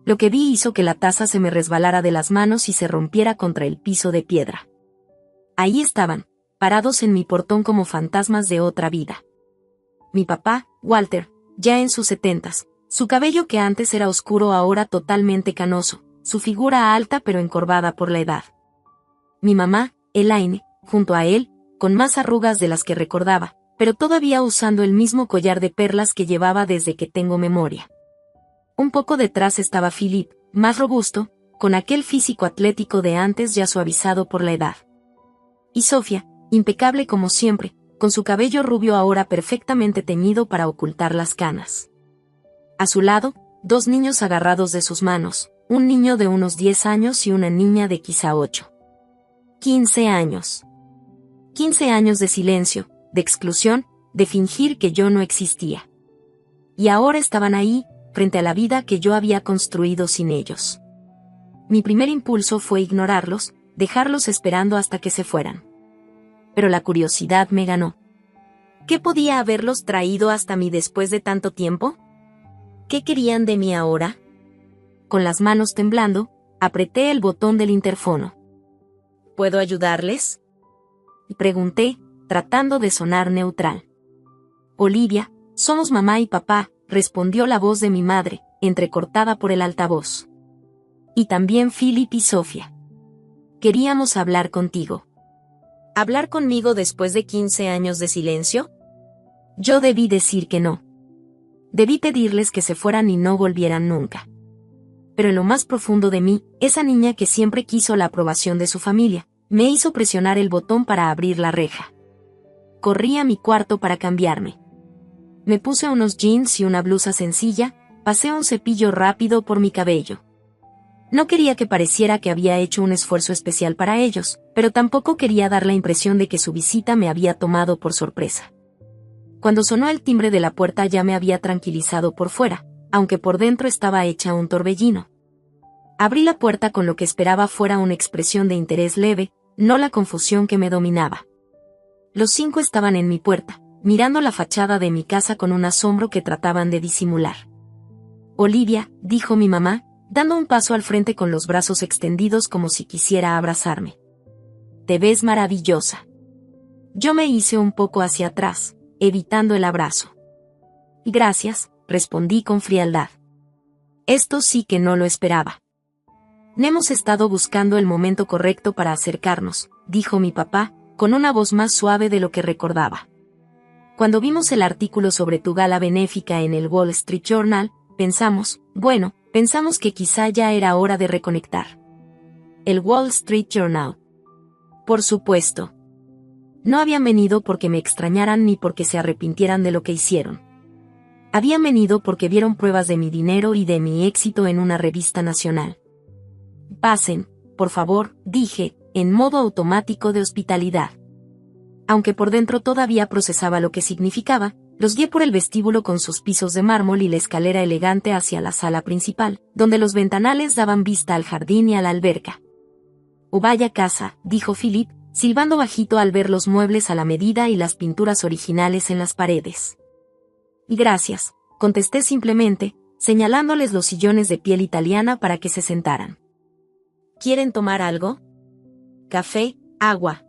Lo que vi hizo que la taza se me resbalara de las manos y se rompiera contra el piso de piedra. Ahí estaban, parados en mi portón como fantasmas de otra vida. Mi papá, Walter, ya en sus 70s, su cabello que antes era oscuro ahora totalmente canoso, su figura alta pero encorvada por la edad. Mi mamá, Elaine, junto a él, con más arrugas de las que recordaba, pero todavía usando el mismo collar de perlas que llevaba desde que tengo memoria. Un poco detrás estaba Philip, más robusto, con aquel físico atlético de antes ya suavizado por la edad. Y Sofía, impecable como siempre, con su cabello rubio ahora perfectamente teñido para ocultar las canas. A su lado, 2 niños agarrados de sus manos, un niño de unos 10 años y una niña de quizá 8. 15 años. 15 años de silencio, de exclusión, de fingir que yo no existía. Y ahora estaban ahí, frente a la vida que yo había construido sin ellos. Mi primer impulso fue ignorarlos, dejarlos esperando hasta que se fueran. Pero la curiosidad me ganó. ¿Qué podía haberlos traído hasta mí después de tanto tiempo? ¿Qué querían de mí ahora? Con las manos temblando, apreté el botón del interfono. ¿Puedo ayudarles?, pregunté, tratando de sonar neutral. Olivia, somos mamá y papá, respondió la voz de mi madre, entrecortada por el altavoz. Y también Philip y Sofía. Queríamos hablar contigo. ¿Hablar conmigo después de 15 años de silencio? Yo debí decir que no. Debí pedirles que se fueran y no volvieran nunca. Pero en lo más profundo de mí, esa niña que siempre quiso la aprobación de su familia, me hizo presionar el botón para abrir la reja. Corrí a mi cuarto para cambiarme. Me puse unos jeans y una blusa sencilla, pasé un cepillo rápido por mi cabello. No quería que pareciera que había hecho un esfuerzo especial para ellos, pero tampoco quería dar la impresión de que su visita me había tomado por sorpresa. Cuando sonó el timbre de la puerta ya me había tranquilizado por fuera, aunque por dentro estaba hecha un torbellino. Abrí la puerta con lo que esperaba fuera una expresión de interés leve, no la confusión que me dominaba. Los 5 estaban en mi puerta, mirando la fachada de mi casa con un asombro que trataban de disimular. Olivia, dijo mi mamá, dando un paso al frente con los brazos extendidos como si quisiera abrazarme. Te ves maravillosa. Yo me hice un poco hacia atrás, evitando el abrazo. Gracias, respondí con frialdad. Esto sí que no lo esperaba. Hemos estado buscando el momento correcto para acercarnos, dijo mi papá, con una voz más suave de lo que recordaba. Cuando vimos el artículo sobre tu gala benéfica en el Wall Street Journal, pensamos que quizá ya era hora de reconectar. El Wall Street Journal. Por supuesto. No habían venido porque me extrañaran ni porque se arrepintieran de lo que hicieron. Habían venido porque vieron pruebas de mi dinero y de mi éxito en una revista nacional. Pasen, por favor, dije, en modo automático de hospitalidad. Aunque por dentro todavía procesaba lo que significaba, los guié por el vestíbulo con sus pisos de mármol y la escalera elegante hacia la sala principal, donde los ventanales daban vista al jardín y a la alberca. Vaya casa, dijo Philip, silbando bajito al ver los muebles a la medida y las pinturas originales en las paredes. Gracias, contesté simplemente, señalándoles los sillones de piel italiana para que se sentaran. ¿Quieren tomar algo? ¿Café, agua?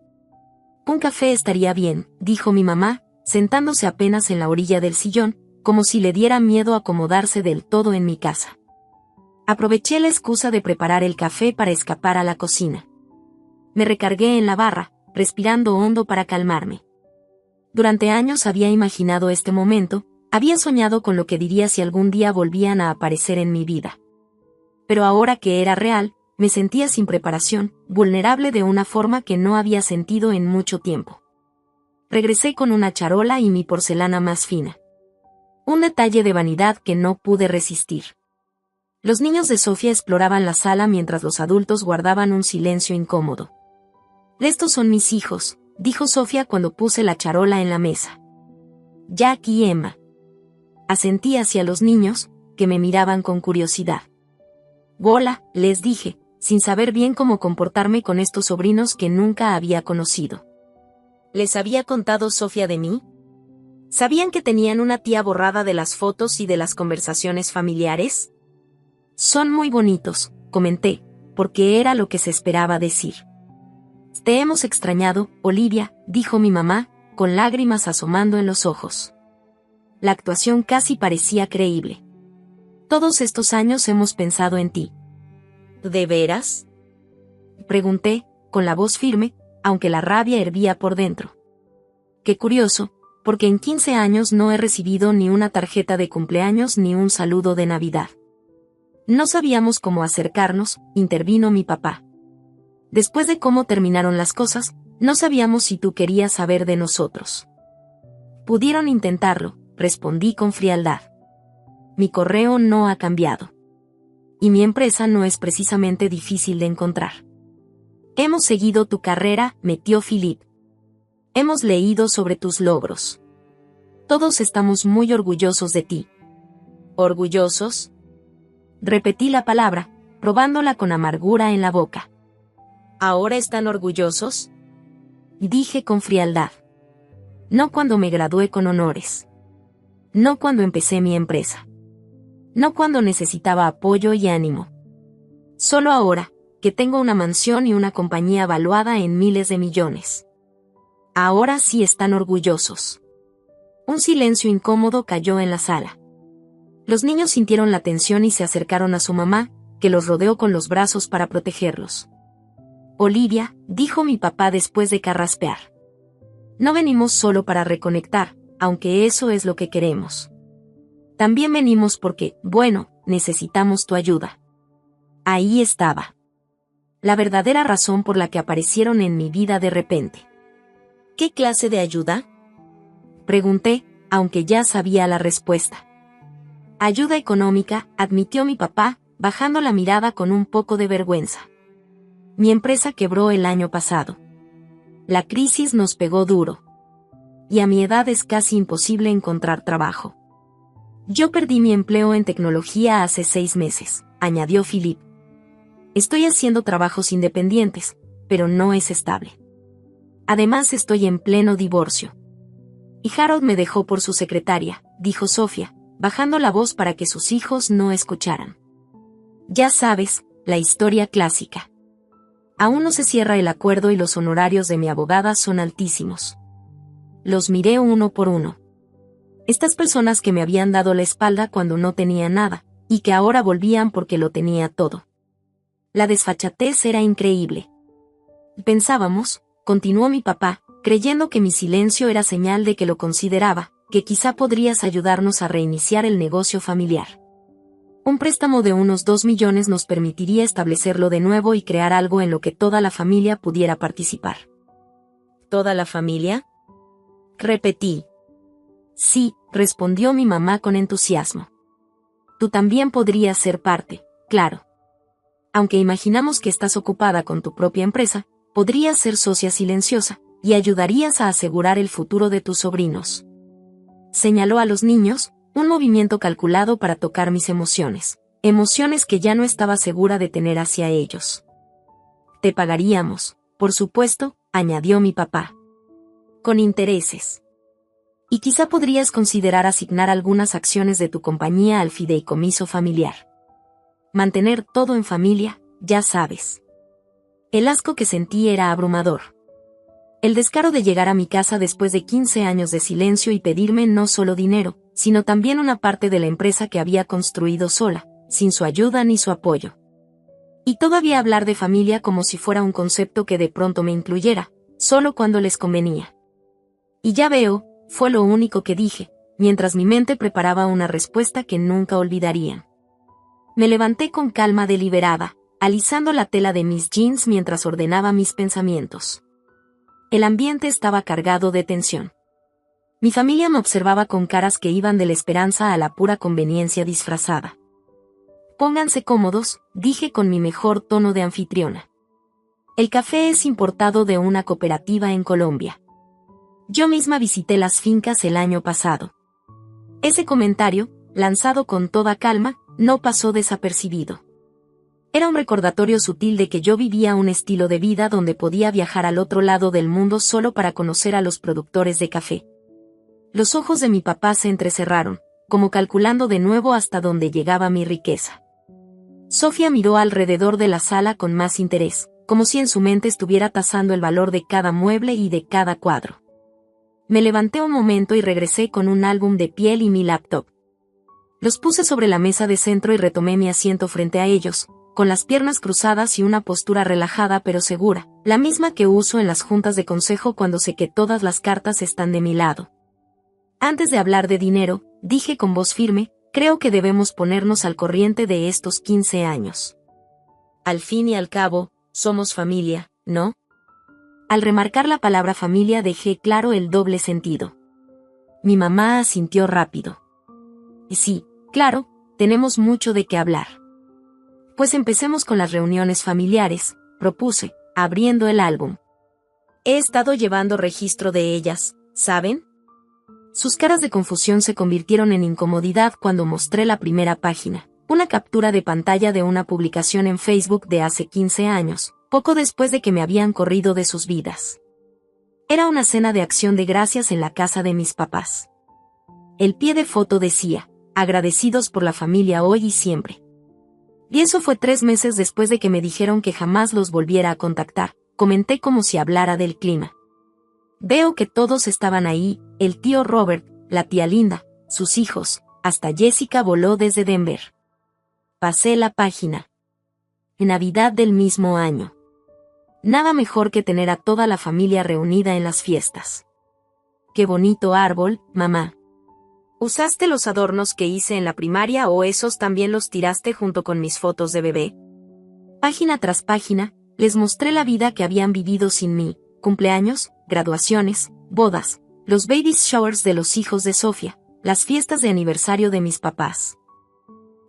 Un café estaría bien, dijo mi mamá, sentándose apenas en la orilla del sillón, como si le diera miedo acomodarse del todo en mi casa. Aproveché la excusa de preparar el café para escapar a la cocina. Me recargué en la barra, respirando hondo para calmarme. Durante años había imaginado este momento, había soñado con lo que diría si algún día volvían a aparecer en mi vida. Pero ahora que era real, me sentía sin preparación, vulnerable de una forma que no había sentido en mucho tiempo. Regresé con una charola y mi porcelana más fina. Un detalle de vanidad que no pude resistir. Los niños de Sofía exploraban la sala mientras los adultos guardaban un silencio incómodo. «Estos son mis hijos», dijo Sofía cuando puse la charola en la mesa. «Jack y Emma». Asentí hacia los niños, que me miraban con curiosidad. «Hola», les dije, sin saber bien cómo comportarme con estos sobrinos que nunca había conocido. ¿Les había contado Sofía de mí? ¿Sabían que tenían una tía borrada de las fotos y de las conversaciones familiares? «Son muy bonitos», comenté, porque era lo que se esperaba decir. «Te hemos extrañado, Olivia», dijo mi mamá, con lágrimas asomando en los ojos. La actuación casi parecía creíble. «Todos estos años hemos pensado en ti». «¿De veras?», pregunté, con la voz firme, aunque la rabia hervía por dentro. Qué curioso, porque en 15 años no he recibido ni una tarjeta de cumpleaños ni un saludo de Navidad. No sabíamos cómo acercarnos, intervino mi papá. Después de cómo terminaron las cosas, no sabíamos si tú querías saber de nosotros. Pudieron intentarlo, respondí con frialdad. Mi correo no ha cambiado. Y mi empresa no es precisamente difícil de encontrar. Hemos seguido tu carrera, metió Philip. Hemos leído sobre tus logros. Todos estamos muy orgullosos de ti. ¿Orgullosos?, repetí la palabra, probándola con amargura en la boca. ¿Ahora están orgullosos?, dije con frialdad. No cuando me gradué con honores. No cuando empecé mi empresa. No cuando necesitaba apoyo y ánimo. Solo ahora, que tengo una mansión y una compañía valuada en miles de millones. Ahora sí están orgullosos. Un silencio incómodo cayó en la sala. Los niños sintieron la tensión y se acercaron a su mamá, que los rodeó con los brazos para protegerlos. «Olivia», dijo mi papá después de carraspear. «No venimos solo para reconectar, aunque eso es lo que queremos. También venimos porque, bueno, necesitamos tu ayuda». Ahí estaba. La verdadera razón por la que aparecieron en mi vida de repente. «¿Qué clase de ayuda?», pregunté, aunque ya sabía la respuesta. «Ayuda económica», admitió mi papá, bajando la mirada con un poco de vergüenza. «Mi empresa quebró el año pasado. La crisis nos pegó duro. Y a mi edad es casi imposible encontrar trabajo. Yo perdí mi empleo en tecnología hace 6 meses», añadió Philip. «Estoy haciendo trabajos independientes, pero no es estable. Además estoy en pleno divorcio. Y Harold me dejó por su secretaria», dijo Sofía, bajando la voz para que sus hijos no escucharan. «Ya sabes, la historia clásica. Aún no se cierra el acuerdo y los honorarios de mi abogada son altísimos». Los miré uno por uno. Estas personas que me habían dado la espalda cuando no tenía nada, y que ahora volvían porque lo tenía todo. La desfachatez era increíble. «Pensábamos», continuó mi papá, creyendo que mi silencio era señal de que lo consideraba, «que quizá podrías ayudarnos a reiniciar el negocio familiar. Un préstamo de unos 2 millones nos permitiría establecerlo de nuevo y crear algo en lo que toda la familia pudiera participar». «¿Toda la familia?», repetí. «Sí», respondió mi mamá con entusiasmo. «Tú también podrías ser parte, claro. Aunque imaginamos que estás ocupada con tu propia empresa, podrías ser socia silenciosa, y ayudarías a asegurar el futuro de tus sobrinos». Señaló a los niños, un movimiento calculado para tocar mis emociones, emociones que ya no estaba segura de tener hacia ellos. «Te pagaríamos, por supuesto», añadió mi papá. «Con intereses. Y quizá podrías considerar asignar algunas acciones de tu compañía al fideicomiso familiar. Mantener todo en familia, ya sabes». El asco que sentí era abrumador. El descaro de llegar a mi casa después de 15 años de silencio y pedirme no solo dinero, sino también una parte de la empresa que había construido sola, sin su ayuda ni su apoyo. Y todavía hablar de familia como si fuera un concepto que de pronto me incluyera, solo cuando les convenía. «Y ya veo», fue lo único que dije, mientras mi mente preparaba una respuesta que nunca olvidarían. Me levanté con calma deliberada, alisando la tela de mis jeans mientras ordenaba mis pensamientos. El ambiente estaba cargado de tensión. Mi familia me observaba con caras que iban de la esperanza a la pura conveniencia disfrazada. Pónganse cómodos, dije con mi mejor tono de anfitriona. El café es importado de una cooperativa en Colombia. Yo misma visité las fincas el año pasado. Ese comentario, lanzado con toda calma, no pasó desapercibido. Era un recordatorio sutil de que yo vivía un estilo de vida donde podía viajar al otro lado del mundo solo para conocer a los productores de café. Los ojos de mi papá se entrecerraron, como calculando de nuevo hasta dónde llegaba mi riqueza. Sofía miró alrededor de la sala con más interés, como si en su mente estuviera tasando el valor de cada mueble y de cada cuadro. Me levanté un momento y regresé con un álbum de piel y mi laptop. Los puse sobre la mesa de centro y retomé mi asiento frente a ellos, con las piernas cruzadas y una postura relajada pero segura, la misma que uso en las juntas de consejo cuando sé que todas las cartas están de mi lado. Antes de hablar de dinero, dije con voz firme, creo que debemos ponernos al corriente de estos 15 años. Al fin y al cabo, somos familia, ¿no? Al remarcar la palabra familia dejé claro el doble sentido. Mi mamá asintió rápido. Sí, claro, tenemos mucho de qué hablar. Pues empecemos con las reuniones familiares, propuse, abriendo el álbum. He estado llevando registro de ellas, ¿saben? Sus caras de confusión se convirtieron en incomodidad cuando mostré la primera página, una captura de pantalla de una publicación en Facebook de hace 15 años, poco después de que me habían corrido de sus vidas. Era una cena de acción de gracias en la casa de mis papás. El pie de foto decía, agradecidos por la familia hoy y siempre. Y eso fue 3 meses después de que me dijeron que jamás los volviera a contactar, comenté como si hablara del clima. Veo que todos estaban ahí, el tío Robert, la tía Linda, sus hijos, hasta Jessica voló desde Denver. Pasé la página. Navidad del mismo año. Nada mejor que tener a toda la familia reunida en las fiestas. Qué bonito árbol, mamá. ¿Usaste los adornos que hice en la primaria o esos también los tiraste junto con mis fotos de bebé? Página tras página, les mostré la vida que habían vivido sin mí, cumpleaños, graduaciones, bodas, los baby showers de los hijos de Sofía, las fiestas de aniversario de mis papás.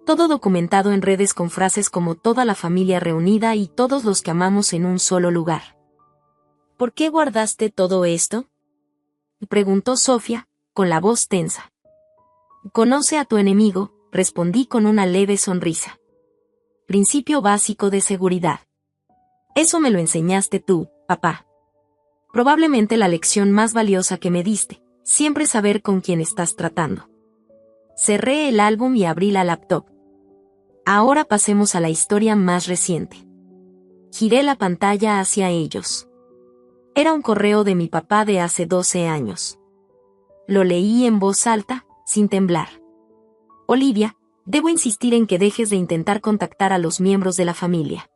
Todo documentado en redes con frases como toda la familia reunida y todos los que amamos en un solo lugar. ¿Por qué guardaste todo esto?, preguntó Sofía, con la voz tensa. Conoce a tu enemigo, respondí con una leve sonrisa. Principio básico de seguridad. Eso me lo enseñaste tú, papá. Probablemente la lección más valiosa que me diste, siempre saber con quién estás tratando. Cerré el álbum y abrí la laptop. Ahora pasemos a la historia más reciente. Giré la pantalla hacia ellos. Era un correo de mi papá de hace 12 años. Lo leí en voz alta, sin temblar. Olivia, debo insistir en que dejes de intentar contactar a los miembros de la familia.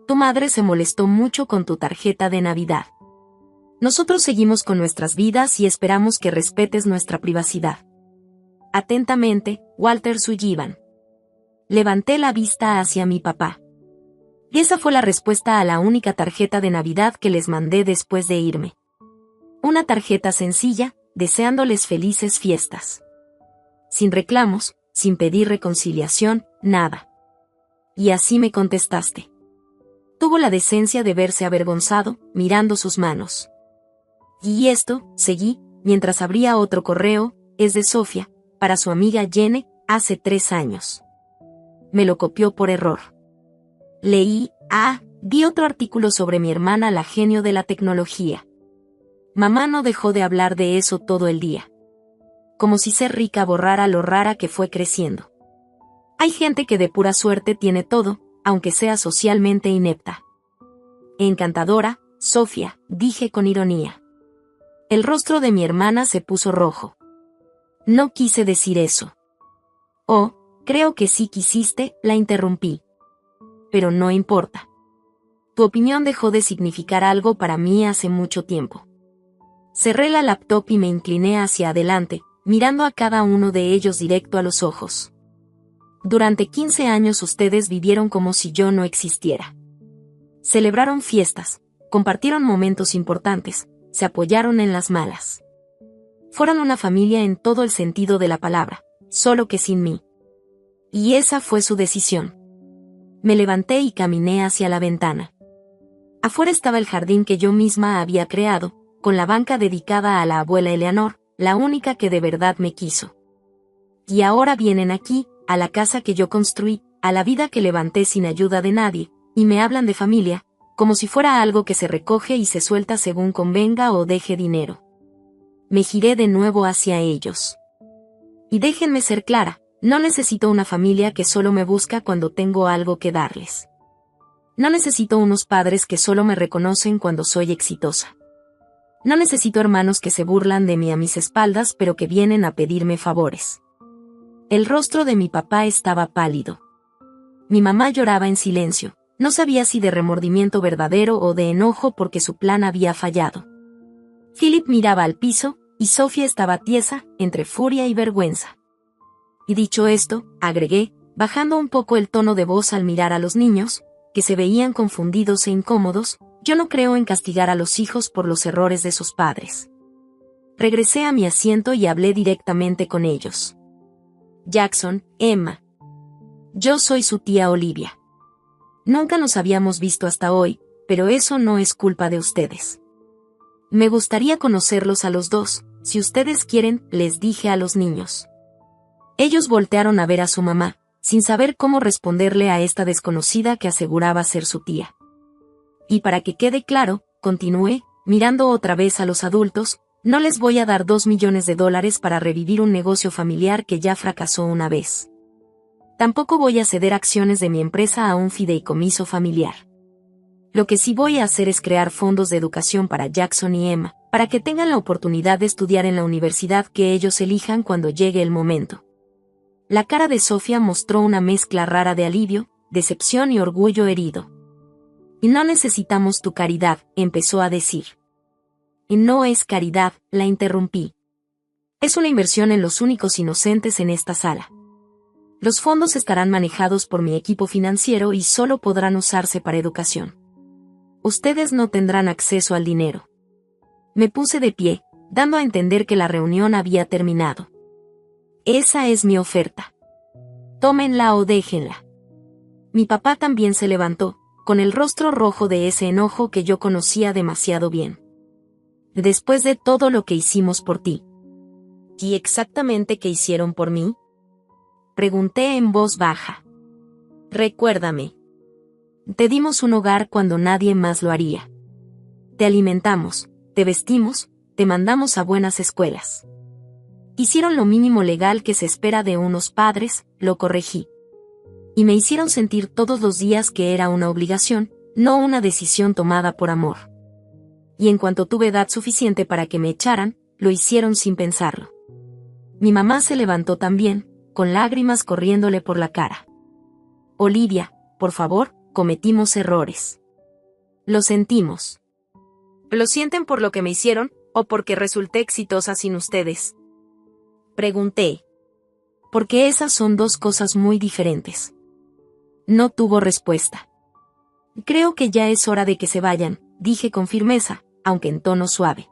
Tu madre se molestó mucho con tu tarjeta de Navidad. Nosotros seguimos con nuestras vidas y esperamos que respetes nuestra privacidad. Atentamente, Walter Sullivan. Levanté la vista hacia mi papá. Y esa fue la respuesta a la única tarjeta de Navidad que les mandé después de irme. Una tarjeta sencilla, deseándoles felices fiestas. Sin reclamos, sin pedir reconciliación, nada. Y así me contestaste. Tuvo la decencia de verse avergonzado, mirando sus manos. Y esto, seguí, mientras abría otro correo, es de Sofía, para su amiga Jenny, hace 3 años. Me lo copió por error. Leí, vi otro artículo sobre mi hermana la genio de la tecnología. Mamá no dejó de hablar de eso todo el día. Como si ser rica borrara lo rara que fue creciendo. Hay gente que de pura suerte tiene todo, aunque sea socialmente inepta. Encantadora, Sofía, dije con ironía. El rostro de mi hermana se puso rojo. No quise decir eso. Oh, creo que sí quisiste, la interrumpí. Pero no importa. Tu opinión dejó de significar algo para mí hace mucho tiempo. Cerré la laptop y me incliné hacia adelante, mirando a cada uno de ellos directo a los ojos. Durante 15 años ustedes vivieron como si yo no existiera. Celebraron fiestas, compartieron momentos importantes, se apoyaron en las malas. Fueron una familia en todo el sentido de la palabra, solo que sin mí. Y esa fue su decisión. Me levanté y caminé hacia la ventana. Afuera estaba el jardín que yo misma había creado, con la banca dedicada a la abuela Eleanor, la única que de verdad me quiso. Y ahora vienen aquí, a la casa que yo construí, a la vida que levanté sin ayuda de nadie, y me hablan de familia, como si fuera algo que se recoge y se suelta según convenga o deje dinero. Me giré de nuevo hacia ellos. Y déjenme ser clara, no necesito una familia que solo me busca cuando tengo algo que darles. No necesito unos padres que solo me reconocen cuando soy exitosa. No necesito hermanos que se burlan de mí a mis espaldas pero que vienen a pedirme favores. El rostro de mi papá estaba pálido. Mi mamá lloraba en silencio, no sabía si de remordimiento verdadero o de enojo porque su plan había fallado. Philip miraba al piso, y Sofía estaba tiesa, entre furia y vergüenza. Y dicho esto, agregué, bajando un poco el tono de voz al mirar a los niños, que se veían confundidos e incómodos, yo no creo en castigar a los hijos por los errores de sus padres. Regresé a mi asiento y hablé directamente con ellos. Jackson, Emma. Yo soy su tía Olivia. Nunca nos habíamos visto hasta hoy, pero eso no es culpa de ustedes. Me gustaría conocerlos a los dos, si ustedes quieren, les dije a los niños. Ellos voltearon a ver a su mamá, sin saber cómo responderle a esta desconocida que aseguraba ser su tía. Y para que quede claro, continué, mirando otra vez a los adultos, no les voy a dar $2 millones para revivir un negocio familiar que ya fracasó una vez. Tampoco voy a ceder acciones de mi empresa a un fideicomiso familiar. Lo que sí voy a hacer es crear fondos de educación para Jackson y Emma, para que tengan la oportunidad de estudiar en la universidad que ellos elijan cuando llegue el momento. La cara de Sofía mostró una mezcla rara de alivio, decepción y orgullo herido. Y no necesitamos tu caridad, empezó a decir. Y no es caridad, la interrumpí. Es una inversión en los únicos inocentes en esta sala. Los fondos estarán manejados por mi equipo financiero y solo podrán usarse para educación. Ustedes no tendrán acceso al dinero. Me puse de pie, dando a entender que la reunión había terminado. Esa es mi oferta. Tómenla o déjenla. Mi papá también se levantó, con el rostro rojo de ese enojo que yo conocía demasiado bien. Después de todo lo que hicimos por ti. ¿Y exactamente qué hicieron por mí? Pregunté en voz baja. Recuérdame. Te dimos un hogar cuando nadie más lo haría. Te alimentamos, te vestimos, te mandamos a buenas escuelas. Hicieron lo mínimo legal que se espera de unos padres, lo corregí. Y me hicieron sentir todos los días que era una obligación, no una decisión tomada por amor. Y en cuanto tuve edad suficiente para que me echaran, lo hicieron sin pensarlo. Mi mamá se levantó también, con lágrimas corriéndole por la cara. Olivia, por favor, cometimos errores. Lo sentimos. ¿Lo sienten por lo que me hicieron, o porque resulté exitosa sin ustedes? Pregunté. Porque esas son dos cosas muy diferentes. No tuvo respuesta. Creo que ya es hora de que se vayan, dije con firmeza, aunque en tono suave.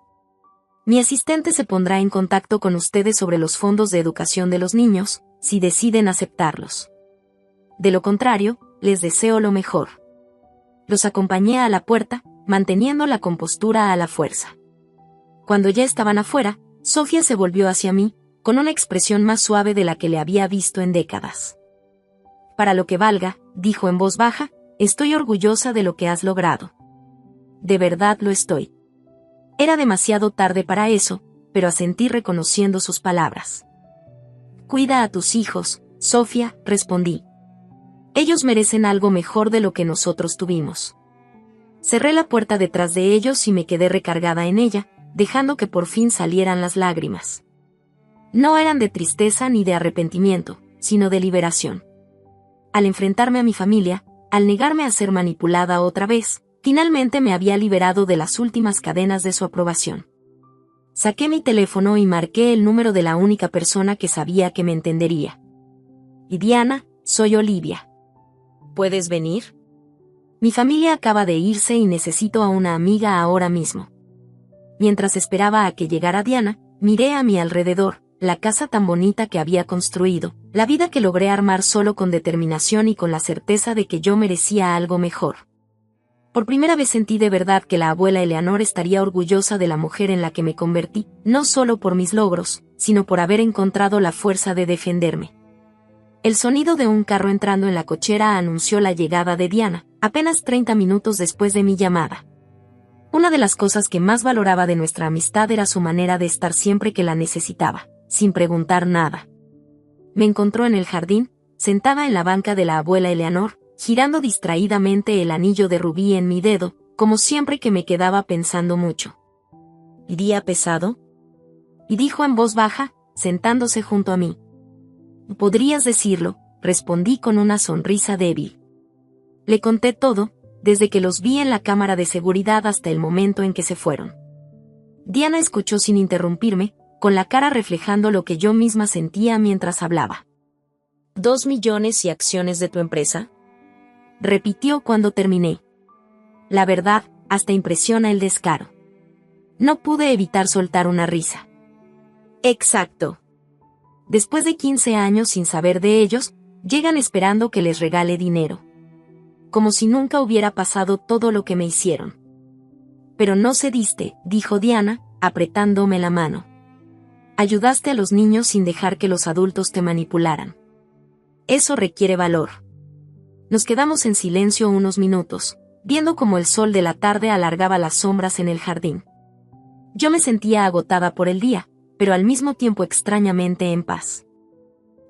Mi asistente se pondrá en contacto con ustedes sobre los fondos de educación de los niños, si deciden aceptarlos. De lo contrario, les deseo lo mejor. Los acompañé a la puerta, manteniendo la compostura a la fuerza. Cuando ya estaban afuera, Sofía se volvió hacia mí, con una expresión más suave de la que le había visto en décadas. Para lo que valga, dijo en voz baja, estoy orgullosa de lo que has logrado. De verdad lo estoy. Era demasiado tarde para eso, pero asentí reconociendo sus palabras. Cuida a tus hijos, Sofía, respondí. Ellos merecen algo mejor de lo que nosotros tuvimos. Cerré la puerta detrás de ellos y me quedé recargada en ella, dejando que por fin salieran las lágrimas. No eran de tristeza ni de arrepentimiento, sino de liberación. Al enfrentarme a mi familia, al negarme a ser manipulada otra vez, finalmente me había liberado de las últimas cadenas de su aprobación. Saqué mi teléfono y marqué el número de la única persona que sabía que me entendería. Y Diana, soy Olivia. ¿Puedes venir? Mi familia acaba de irse y necesito a una amiga ahora mismo. Mientras esperaba a que llegara Diana, miré a mi alrededor, la casa tan bonita que había construido, la vida que logré armar solo con determinación y con la certeza de que yo merecía algo mejor. Por primera vez sentí de verdad que la abuela Eleanor estaría orgullosa de la mujer en la que me convertí, no solo por mis logros, sino por haber encontrado la fuerza de defenderme. El sonido de un carro entrando en la cochera anunció la llegada de Diana, apenas 30 minutos después de mi llamada. Una de las cosas que más valoraba de nuestra amistad era su manera de estar siempre que la necesitaba, sin preguntar nada. Me encontró en el jardín, sentada en la banca de la abuela Eleanor, girando distraídamente el anillo de rubí en mi dedo, como siempre que me quedaba pensando mucho. ¿Iría pesado? Y dijo en voz baja, sentándose junto a mí. Podrías decirlo, respondí con una sonrisa débil. Le conté todo, desde que los vi en la cámara de seguridad hasta el momento en que se fueron. Diana escuchó sin interrumpirme, con la cara reflejando lo que yo misma sentía mientras hablaba. ¿2 millones y acciones de tu empresa? Repitió cuando terminé. La verdad, hasta impresiona el descaro. No pude evitar soltar una risa. Exacto. Después de 15 años sin saber de ellos, llegan esperando que les regale dinero. Como si nunca hubiera pasado todo lo que me hicieron. Pero no cediste, dijo Diana, apretándome la mano. Ayudaste a los niños sin dejar que los adultos te manipularan. Eso requiere valor. Nos quedamos en silencio unos minutos, viendo cómo el sol de la tarde alargaba las sombras en el jardín. Yo me sentía agotada por el día, pero al mismo tiempo extrañamente en paz.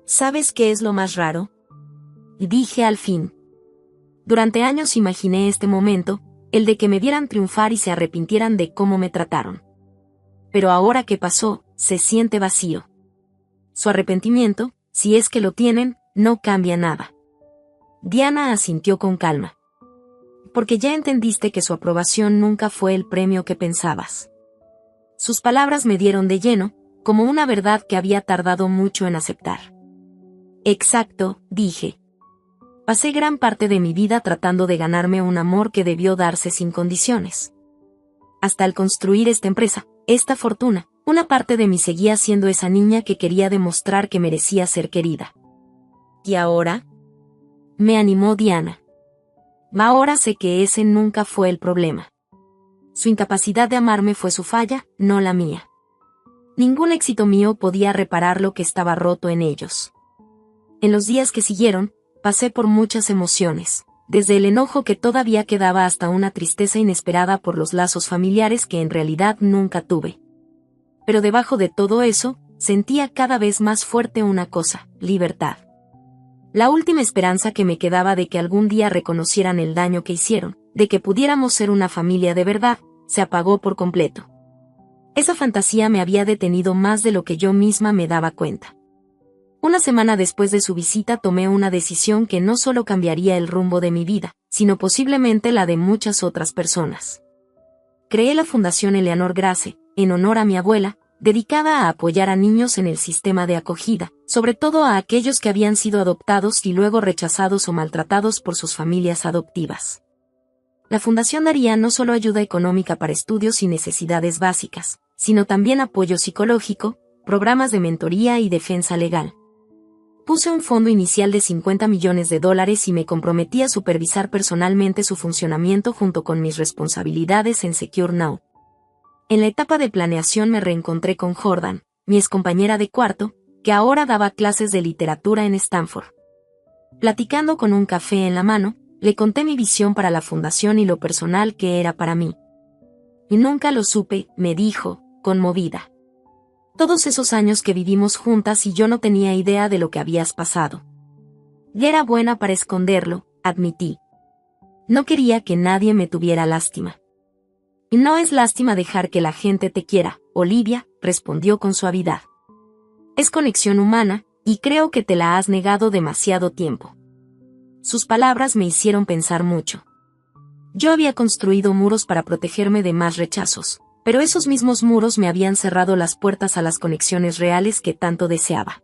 ¿Sabes qué es lo más raro? Dije al fin. Durante años imaginé este momento, el de que me vieran triunfar y se arrepintieran de cómo me trataron. Pero ahora que pasó, se siente vacío. Su arrepentimiento, si es que lo tienen, no cambia nada. Diana asintió con calma. Porque ya entendiste que su aprobación nunca fue el premio que pensabas. Sus palabras me dieron de lleno, como una verdad que había tardado mucho en aceptar. Exacto, dije. Pasé gran parte de mi vida tratando de ganarme un amor que debió darse sin condiciones. Hasta al construir esta empresa, esta fortuna, una parte de mí seguía siendo esa niña que quería demostrar que merecía ser querida. ¿Y ahora? Me animó Diana. Ahora sé que ese nunca fue el problema. Su incapacidad de amarme fue su falla, no la mía. Ningún éxito mío podía reparar lo que estaba roto en ellos. En los días que siguieron, pasé por muchas emociones, desde el enojo que todavía quedaba hasta una tristeza inesperada por los lazos familiares que en realidad nunca tuve. Pero debajo de todo eso, sentía cada vez más fuerte una cosa: libertad. La última esperanza que me quedaba de que algún día reconocieran el daño que hicieron, de que pudiéramos ser una familia de verdad, se apagó por completo. Esa fantasía me había detenido más de lo que yo misma me daba cuenta. Una semana después de su visita tomé una decisión que no solo cambiaría el rumbo de mi vida, sino posiblemente la de muchas otras personas. Creé la Fundación Eleanor Grace, en honor a mi abuela, dedicada a apoyar a niños en el sistema de acogida, sobre todo a aquellos que habían sido adoptados y luego rechazados o maltratados por sus familias adoptivas. La fundación daría no solo ayuda económica para estudios y necesidades básicas, sino también apoyo psicológico, programas de mentoría y defensa legal. Puse un fondo inicial de $50 millones y me comprometí a supervisar personalmente su funcionamiento junto con mis responsabilidades en Secure Now. En la etapa de planeación me reencontré con Jordan, mi excompañera de cuarto, que ahora daba clases de literatura en Stanford. Platicando con un café en la mano, le conté mi visión para la fundación y lo personal que era para mí. Y nunca lo supe, me dijo, conmovida. Todos esos años que vivimos juntas y yo no tenía idea de lo que habías pasado. Y era buena para esconderlo, admití. No quería que nadie me tuviera lástima. Y no es lástima dejar que la gente te quiera, Olivia, respondió con suavidad. Es conexión humana, y creo que te la has negado demasiado tiempo. Sus palabras me hicieron pensar mucho. Yo había construido muros para protegerme de más rechazos, pero esos mismos muros me habían cerrado las puertas a las conexiones reales que tanto deseaba.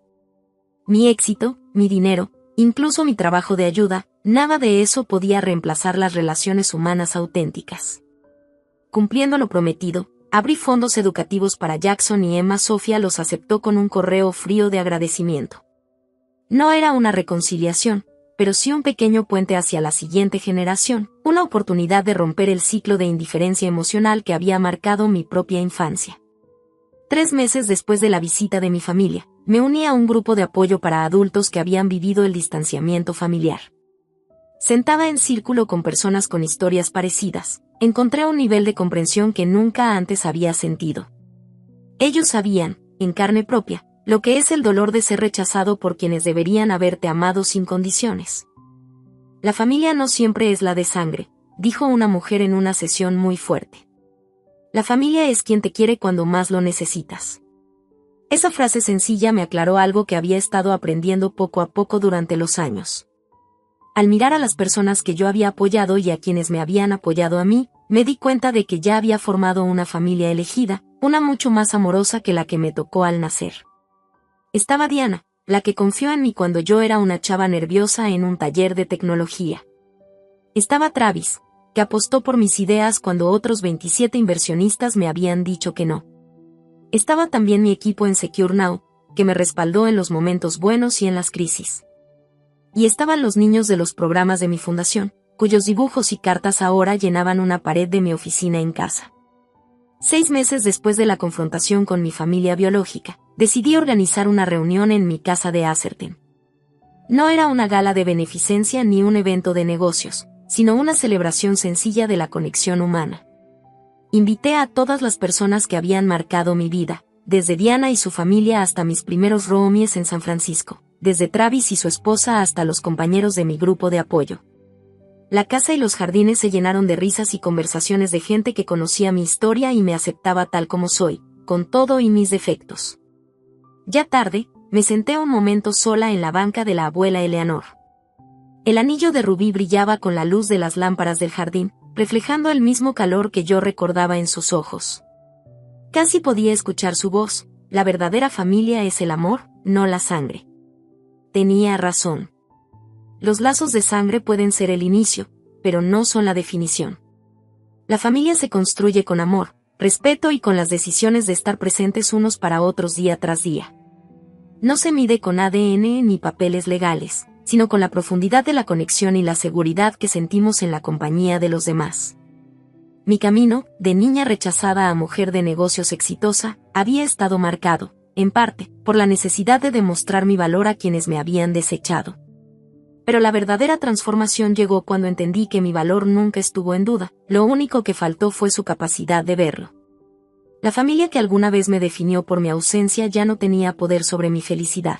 Mi éxito, mi dinero, incluso mi trabajo de ayuda, nada de eso podía reemplazar las relaciones humanas auténticas. Cumpliendo lo prometido, Abrí fondos educativos para Jackson y Emma Sofía los aceptó con un correo frío de agradecimiento. No era una reconciliación, pero sí un pequeño puente hacia la siguiente generación, una oportunidad de romper el ciclo de indiferencia emocional que había marcado mi propia infancia. 3 meses después de la visita de mi familia, me uní a un grupo de apoyo para adultos que habían vivido el distanciamiento familiar. Sentada en círculo con personas con historias parecidas, encontré un nivel de comprensión que nunca antes había sentido. Ellos sabían, en carne propia, lo que es el dolor de ser rechazado por quienes deberían haberte amado sin condiciones. La familia no siempre es la de sangre, dijo una mujer en una sesión muy fuerte. La familia es quien te quiere cuando más lo necesitas. Esa frase sencilla me aclaró algo que había estado aprendiendo poco a poco durante los años. Al mirar a las personas que yo había apoyado y a quienes me habían apoyado a mí, me di cuenta de que ya había formado una familia elegida, una mucho más amorosa que la que me tocó al nacer. Estaba Diana, la que confió en mí cuando yo era una chava nerviosa en un taller de tecnología. Estaba Travis, que apostó por mis ideas cuando otros 27 inversionistas me habían dicho que no. Estaba también mi equipo en Secure Now, que me respaldó en los momentos buenos y en las crisis. Y estaban los niños de los programas de mi fundación, cuyos dibujos y cartas ahora llenaban una pared de mi oficina en casa. 6 meses después de la confrontación con mi familia biológica, decidí organizar una reunión en mi casa de Atherton. No era una gala de beneficencia ni un evento de negocios, sino una celebración sencilla de la conexión humana. Invité a todas las personas que habían marcado mi vida, desde Diana y su familia hasta mis primeros roomies en San Francisco, desde Travis y su esposa hasta los compañeros de mi grupo de apoyo. La casa y los jardines se llenaron de risas y conversaciones de gente que conocía mi historia y me aceptaba tal como soy, con todo y mis defectos. Ya tarde, me senté un momento sola en la banca de la abuela Eleanor. El anillo de rubí brillaba con la luz de las lámparas del jardín, reflejando el mismo calor que yo recordaba en sus ojos. Casi podía escuchar su voz: la verdadera familia es el amor, no la sangre. Tenía razón. Los lazos de sangre pueden ser el inicio, pero no son la definición. La familia se construye con amor, respeto y con las decisiones de estar presentes unos para otros día tras día. No se mide con ADN ni papeles legales, sino con la profundidad de la conexión y la seguridad que sentimos en la compañía de los demás. Mi camino, de niña rechazada a mujer de negocios exitosa, había estado marcado, en parte, por la necesidad de demostrar mi valor a quienes me habían desechado. Pero la verdadera transformación llegó cuando entendí que mi valor nunca estuvo en duda, lo único que faltó fue su capacidad de verlo. La familia que alguna vez me definió por mi ausencia ya no tenía poder sobre mi felicidad.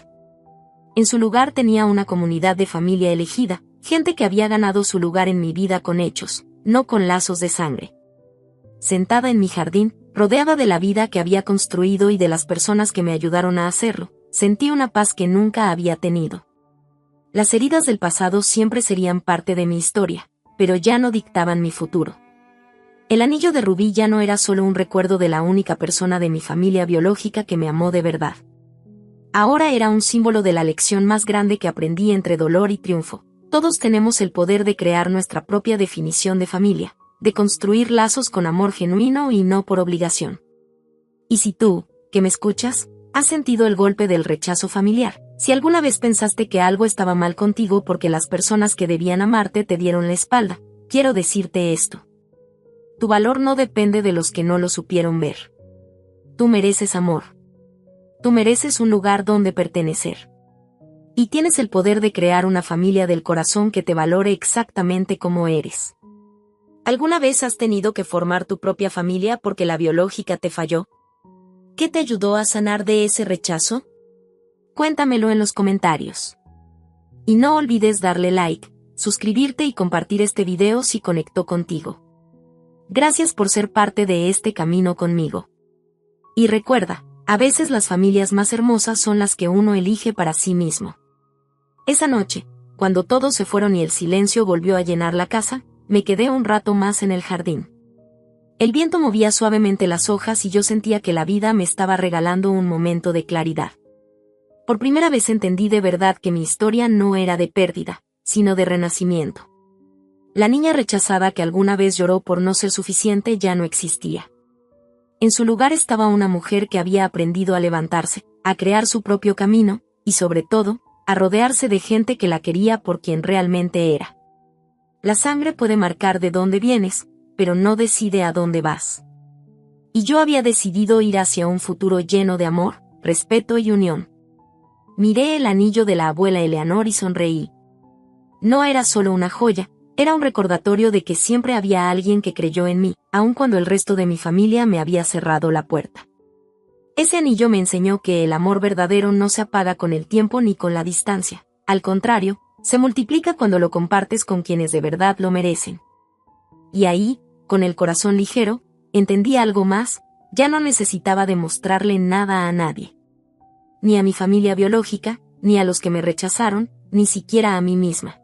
En su lugar tenía una comunidad de familia elegida, gente que había ganado su lugar en mi vida con hechos, no con lazos de sangre. Sentada en mi jardín, rodeada de la vida que había construido y de las personas que me ayudaron a hacerlo, sentí una paz que nunca había tenido. Las heridas del pasado siempre serían parte de mi historia, pero ya no dictaban mi futuro. El anillo de rubí ya no era solo un recuerdo de la única persona de mi familia biológica que me amó de verdad. Ahora era un símbolo de la lección más grande que aprendí entre dolor y triunfo. Todos tenemos el poder de crear nuestra propia definición de familia, de construir lazos con amor genuino y no por obligación. Y si tú, que me escuchas, has sentido el golpe del rechazo familiar, si alguna vez pensaste que algo estaba mal contigo porque las personas que debían amarte te dieron la espalda, quiero decirte esto. Tu valor no depende de los que no lo supieron ver. Tú mereces amor. Tú mereces un lugar donde pertenecer. Y tienes el poder de crear una familia del corazón que te valore exactamente como eres. ¿Alguna vez has tenido que formar tu propia familia porque la biológica te falló? ¿Qué te ayudó a sanar de ese rechazo? Cuéntamelo en los comentarios. Y no olvides darle like, suscribirte y compartir este video si conectó contigo. Gracias por ser parte de este camino conmigo. Y recuerda, a veces las familias más hermosas son las que uno elige para sí mismo. Esa noche, cuando todos se fueron y el silencio volvió a llenar la casa, me quedé un rato más en el jardín. El viento movía suavemente las hojas y yo sentía que la vida me estaba regalando un momento de claridad. Por primera vez entendí de verdad que mi historia no era de pérdida, sino de renacimiento. La niña rechazada que alguna vez lloró por no ser suficiente ya no existía. En su lugar estaba una mujer que había aprendido a levantarse, a crear su propio camino, y sobre todo, a rodearse de gente que la quería por quien realmente era. La sangre puede marcar de dónde vienes, pero no decide a dónde vas. Y yo había decidido ir hacia un futuro lleno de amor, respeto y unión. Miré el anillo de la abuela Eleanor y sonreí. No era solo una joya, era un recordatorio de que siempre había alguien que creyó en mí, aun cuando el resto de mi familia me había cerrado la puerta. Ese anillo me enseñó que el amor verdadero no se apaga con el tiempo ni con la distancia. Al contrario, se multiplica cuando lo compartes con quienes de verdad lo merecen. Y ahí, con el corazón ligero, entendí algo más, ya no necesitaba demostrarle nada a nadie. Ni a mi familia biológica, ni a los que me rechazaron, ni siquiera a mí misma.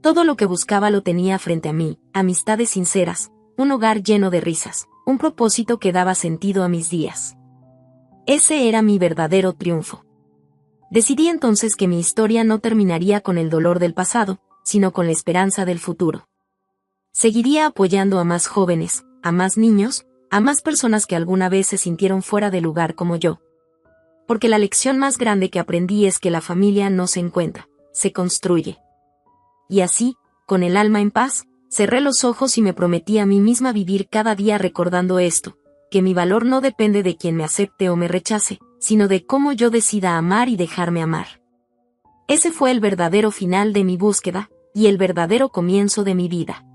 Todo lo que buscaba lo tenía frente a mí, amistades sinceras, un hogar lleno de risas, un propósito que daba sentido a mis días. Ese era mi verdadero triunfo. Decidí entonces que mi historia no terminaría con el dolor del pasado, sino con la esperanza del futuro. Seguiría apoyando a más jóvenes, a más niños, a más personas que alguna vez se sintieron fuera de lugar como yo. Porque la lección más grande que aprendí es que la familia no se encuentra, se construye. Y así, con el alma en paz, cerré los ojos y me prometí a mí misma vivir cada día recordando esto, que mi valor no depende de quien me acepte o me rechace, sino de cómo yo decida amar y dejarme amar. Ese fue el verdadero final de mi búsqueda, y el verdadero comienzo de mi vida.